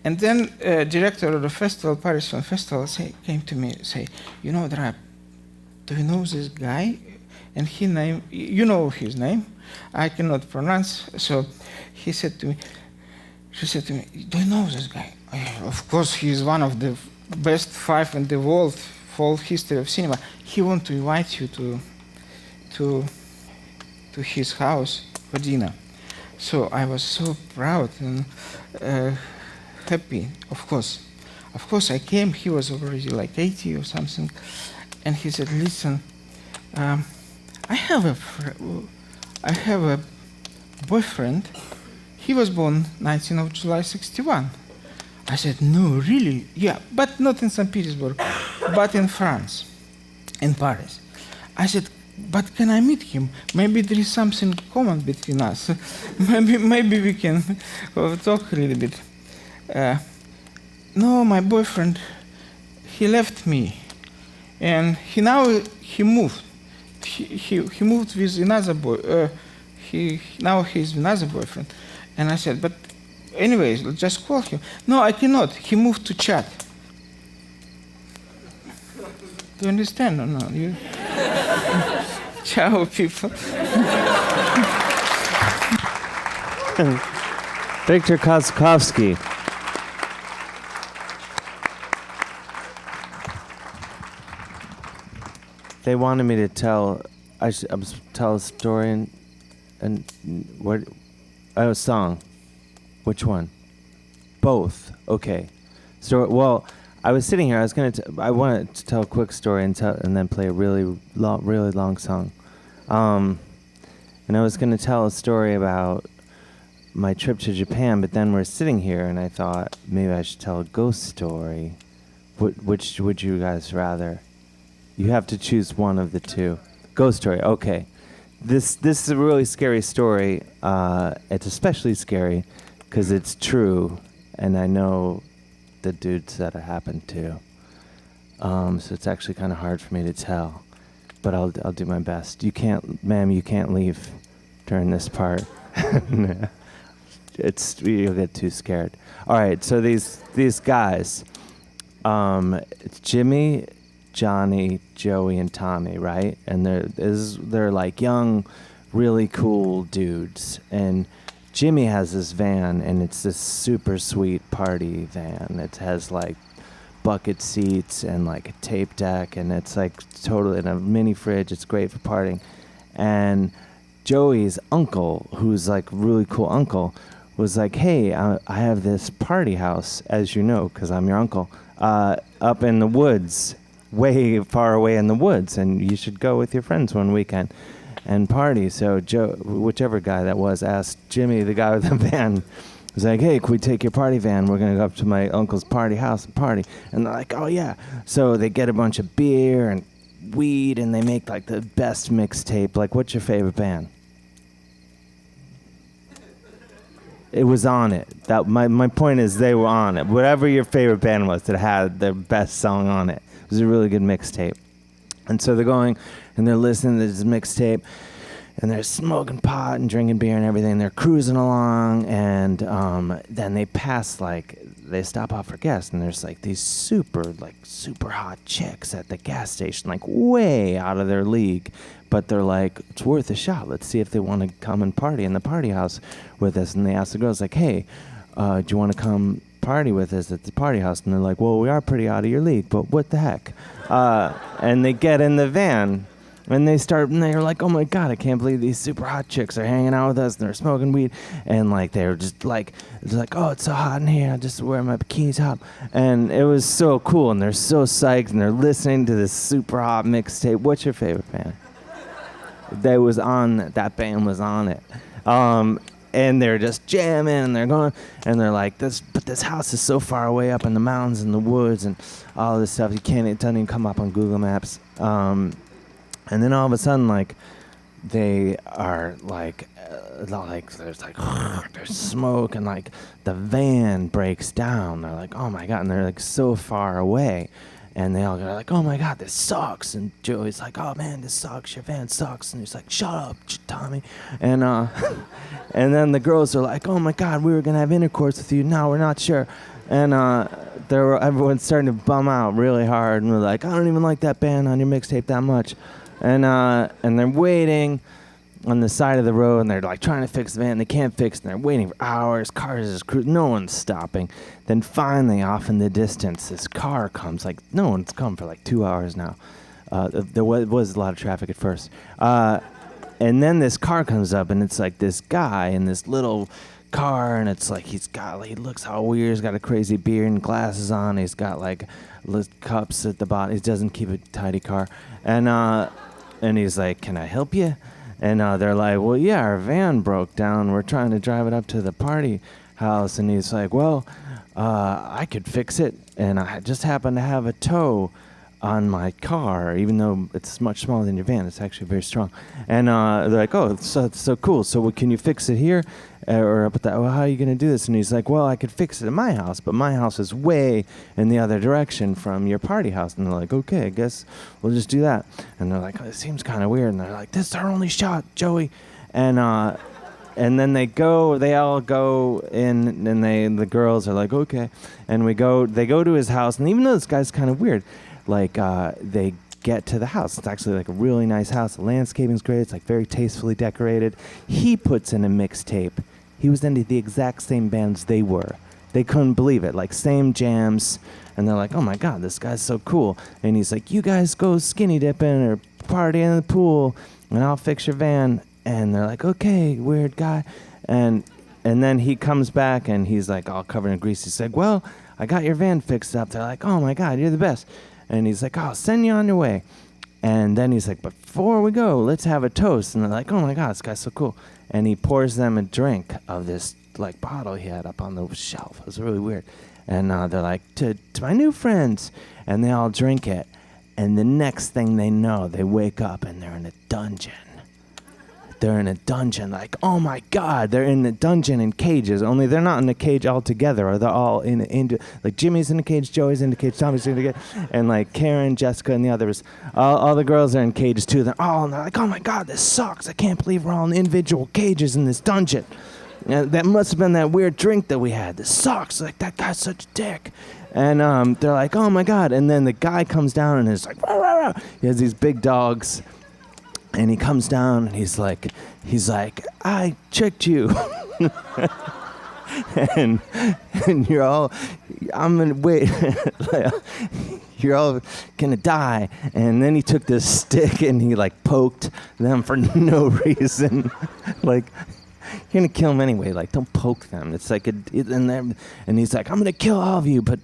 and then director of the festival, Paris Film Festival, came to me and say, Drab, do you know this guy? And his name, you know his name, I cannot pronounce, so she said to me, do you know this guy? Of course, he is one of the best 5 in the world for history of cinema. He wants to invite you to his house for dinner. So I was so proud and happy, of course. Of course, I came. He was already like 80 or something. And he said, listen, I have a boyfriend. He was born 19th of July, 61. I said, no, really? Yeah, but not in St. Petersburg, but in France, in Paris. I said, but can I meet him? Maybe there is something common between us. maybe we can talk a little bit. No, my boyfriend, he left me, and he moved. He moved with another boy. Now he's another boyfriend. And I said, but anyways, let's just call him. No, I cannot. He moved to Chad. Do you understand or no? Ciao, people. Victor Koskovsky. They wanted me to tell a story and what? A song. Which one? Both. Okay. So, well, I was sitting here. I wanted to tell a quick story and then play a really long song. And I was going to tell a story about my trip to Japan, but then we're sitting here, and I thought maybe I should tell a ghost story. Which would you guys rather? You have to choose one of the two. Ghost story. Okay. This is a really scary story. It's especially scary because it's true, and I know the dudes that it happened to. So it's actually kind of hard for me to tell, but I'll do my best. You can't leave during this part. You'll get too scared. All right, so these guys, it's Jimmy, Johnny, Joey, and Tommy, right? And they're like young, really cool dudes. And Jimmy has this van, and it's this super sweet party van. It has like bucket seats and like a tape deck, and it's like totally in a mini fridge. It's great for partying. And Joey's uncle, who's like really cool uncle, was like, hey, I have this party house, as you know, because I'm your uncle, up in the woods, way far away in the woods, and you should go with your friends one weekend and party. So Joe, whichever guy that was, asked Jimmy, the guy with the van, was like, hey, could we take your party van? We're going to go up to my uncle's party house and party. And they're like, oh, yeah. So they get a bunch of beer and weed, and they make like the best mixtape. Like, what's your favorite band? It was on it. That my point is they were on it. Whatever your favorite band was that had their best song on it. It was a really good mixtape. And so they're going and they're listening to this mixtape, and they're smoking pot and drinking beer and everything. They're cruising along, and then they pass, they stop off for gas, and there's like these super hot chicks at the gas station, like way out of their league. But they're like, it's worth a shot. Let's see if they want to come and party in the party house with us. And they ask the girls, like, hey, do you want to come party with us at the party house? And they're like, well, we are pretty out of your league, but what the heck? And they get in the van, And they're like, oh my God, I can't believe these super hot chicks are hanging out with us and they're smoking weed. And like, they were just like, oh, it's so hot in here. I just wear my bikini top. And it was so cool. And they're so psyched and they're listening to this super hot mixtape. What's your favorite band? That band was on it. And they're just jamming and they're going and they're like, this house is so far away up in the mountains and the woods and all this stuff. It doesn't even come up on Google Maps. And then all of a sudden, like, they are like there's like there's smoke and like the van breaks down. They're like, oh my God, and they're like so far away, and they all go like, oh my God, this sucks. And Joey's like, oh man, this sucks. Your van sucks. And he's like, shut up, Tommy. And and then the girls are like, oh my God, we were gonna have intercourse with you. Now we're not sure. And everyone's starting to bum out really hard, and we're like, I don't even like that band on your mixtape that much. And they're waiting on the side of the road, and they're like trying to fix the van. They can't fix it, and they're waiting for hours. Cars just cruising. No one's stopping. Then finally, off in the distance, this car comes. Like, no one's come for like 2 hours now. There was a lot of traffic at first. And then this car comes up, and it's like this guy in this little car, and it's like he looks all weird. He's got a crazy beard and glasses on. He's got like cups at the bottom. He doesn't keep a tidy car. And he's like, can I help you? And they're like, well, yeah, our van broke down. We're trying to drive it up to the party house. And he's like, well, I could fix it. And I just happen to have a tow on my car, even though it's much smaller than your van. It's actually very strong. And they're like, oh, so cool. So can you fix it here? Or up at that? Well, how are you going to do this? And he's like, well, I could fix it at my house, but my house is way in the other direction from your party house. And they're like, okay, I guess we'll just do that. And they're like, oh, it seems kind of weird. And they're like, this is our only shot, Joey. And then they all go in, and the girls are like, okay. And they go to his house. And even though this guy's kind of weird, like, they get to the house. It's actually like a really nice house. The landscaping's great. It's like very tastefully decorated. He puts in a mixtape. He was into the exact same bands they were. They couldn't believe it. Like, same jams. And they're like, oh my God, this guy's so cool. And he's like, you guys go skinny dipping or party in the pool, and I'll fix your van. And they're like, okay, weird guy. And then he comes back, and he's like all covered in grease. He's like, well, I got your van fixed up. They're like, oh my God, you're the best. And he's like, I'll send you on your way. And then he's like, before we go, let's have a toast. And they're like, oh my God, this guy's so cool. And he pours them a drink of this like bottle he had up on the shelf. It was really weird. And they're like, to my new friends. And they all drink it. And the next thing they know, they wake up and they're in a dungeon. They're in a dungeon, like, oh my God, they're in a dungeon in cages, only they're not in a cage all together, or they're all in like, Jimmy's in a cage, Joey's in a cage, Tommy's in a cage, and like Karen, Jessica, and the others, all the girls are in cages too. They're like, oh my God, this sucks. I can't believe we're all in individual cages in this dungeon. That must have been that weird drink that we had. This sucks. Like, that guy's such a dick. And they're like, oh my God. And then the guy comes down and is like, rah, rah, rah. He has these big dogs. And he comes down and he's like, I tricked you. and you're all, I'm gonna wait. You're all gonna die. And then he took this stick and he like poked them for no reason. Like, you're gonna kill them anyway. Like, don't poke them. It's like and he's like, I'm gonna kill all of you, but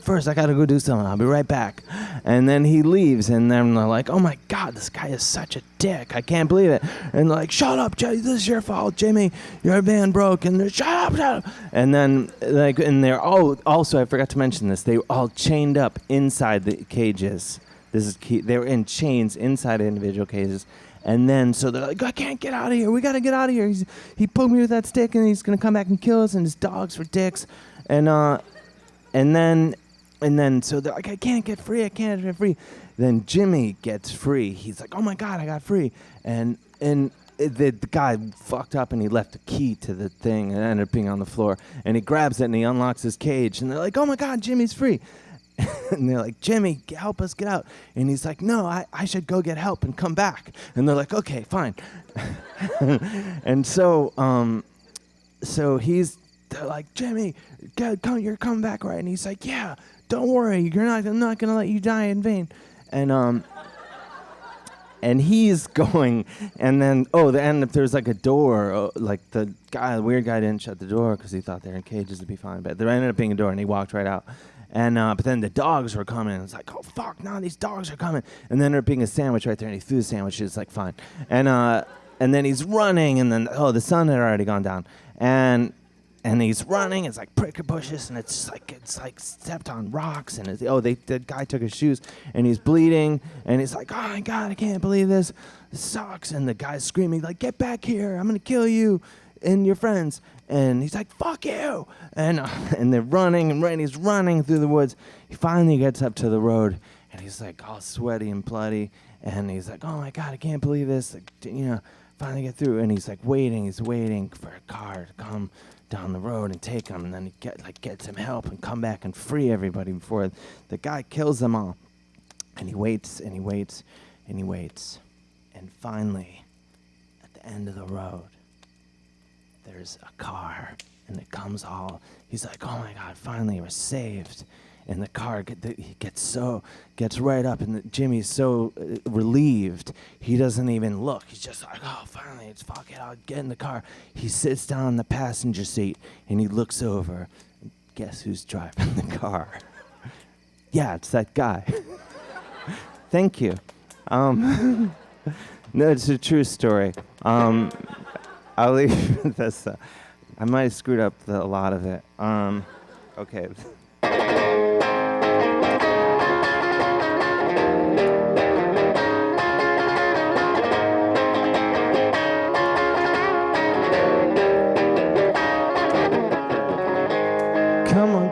first I gotta go do something. I'll be right back. And then he leaves, and then they're like, oh my God, this guy is such a dick. I can't believe it. And they're like, shut up, Jay. This is your fault, Jimmy. Your van broke. And they're shut up. And then they're all also, I forgot to mention this. They were all chained up inside the cages. This is key. They were in chains inside individual cages. And then, so they're like, I can't get out of here. We got to get out of here. He poked me with that stick, and he's going to come back and kill us, and his dogs were dicks. And then, so they're like, I can't get free. I can't get free. Then Jimmy gets free. He's like, oh, my God, I got free. And the guy fucked up, and he left a key to the thing, and it ended up being on the floor. And he grabs it, and he unlocks his cage. And they're like, oh, my God, Jimmy's free. And they're like, Jimmy, help us get out. And he's like, no, I should go get help and come back. And they're like, okay, fine. And so they're like, Jimmy, you're coming back, right? And he's like, yeah, don't worry, I'm not gonna let you die in vain. And and he's going, and then there's like a door, like the weird guy didn't shut the door because he thought they're in cages to be fine, but there ended up being a door, and he walked right out. And but then the dogs were coming, and it's like, oh fuck, no, these dogs are coming. And then there ended up being a sandwich right there, and he threw the sandwich. It's like fine, and then he's running, and then the sun had already gone down, and he's running. It's like prickly bushes, and it's like stepped on rocks, and the guy took his shoes, and he's bleeding, and he's like, oh my god, I can't believe this. This sucks. And the guy's screaming like, get back here, I'm gonna kill you and your friends. And he's like, fuck you. And they're running and running. He's running through the woods. He finally gets up to the road, and he's like all sweaty and bloody. And he's like, oh my God, I can't believe this. Like, finally get through. And he's like waiting. He's waiting for a car to come down the road and take him. And then he gets him help and come back and free everybody before the guy kills them all. And he waits and he waits and he waits. And finally, at the end of the road, there's a car, and it comes all. He's like, oh my God, finally we're saved. And the car gets right up, and Jimmy's so relieved he doesn't even look. He's just like, oh, finally, it's fuck it, I'll get in the car. He sits down in the passenger seat, and he looks over. Guess who's driving the car? Yeah, it's that guy. Thank you. No, it's a true story. I'll leave this. I might have screwed up a lot of it. Okay.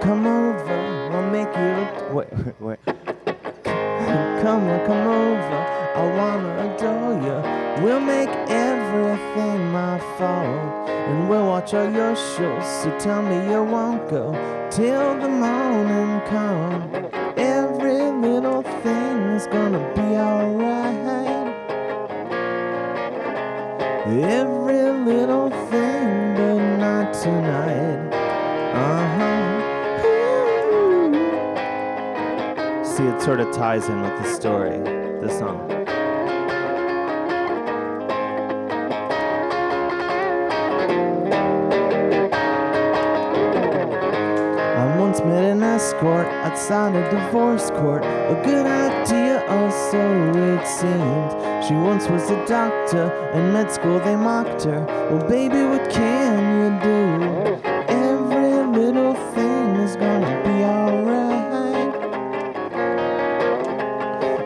Come over. We'll make you. Wait. Come over. I wanna adore you. We'll make everything my fault, and we'll watch all your shows. So tell me you won't go till the morning come. Every little thing's gonna be alright. Every little thing, but not tonight. See, it sort of ties in with the story, the song. I once met an escort outside a divorce court. A good idea, or so it seemed. She once was a doctor. In med school they mocked her. Well, baby, what can you do? Every little thing is gonna be alright.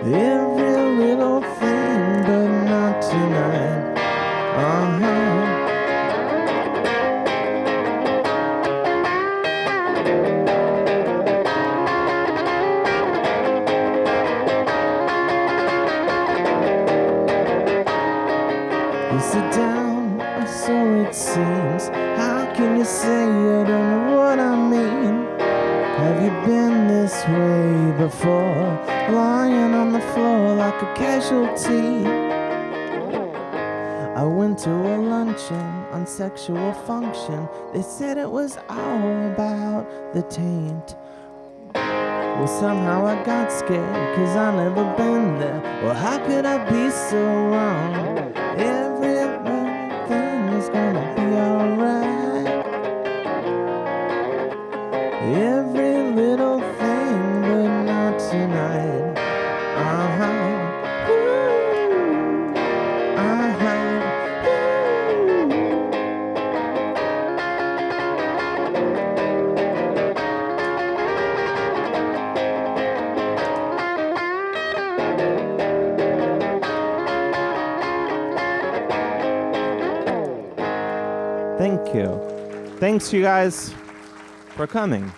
Every little thing, but not tonight. You sit down, or so it seems. How can you say you don't know what I mean? Have you been this way before? Lying on the floor like a casualty. I went to a luncheon on sexual function. They said it was all about the taint. Well, somehow I got scared, 'cause I never been there. Well, how could I be so wrong? Everything is gonna be alright. Every little thing, but not tonight. Thank you. Thanks, you guys, for coming.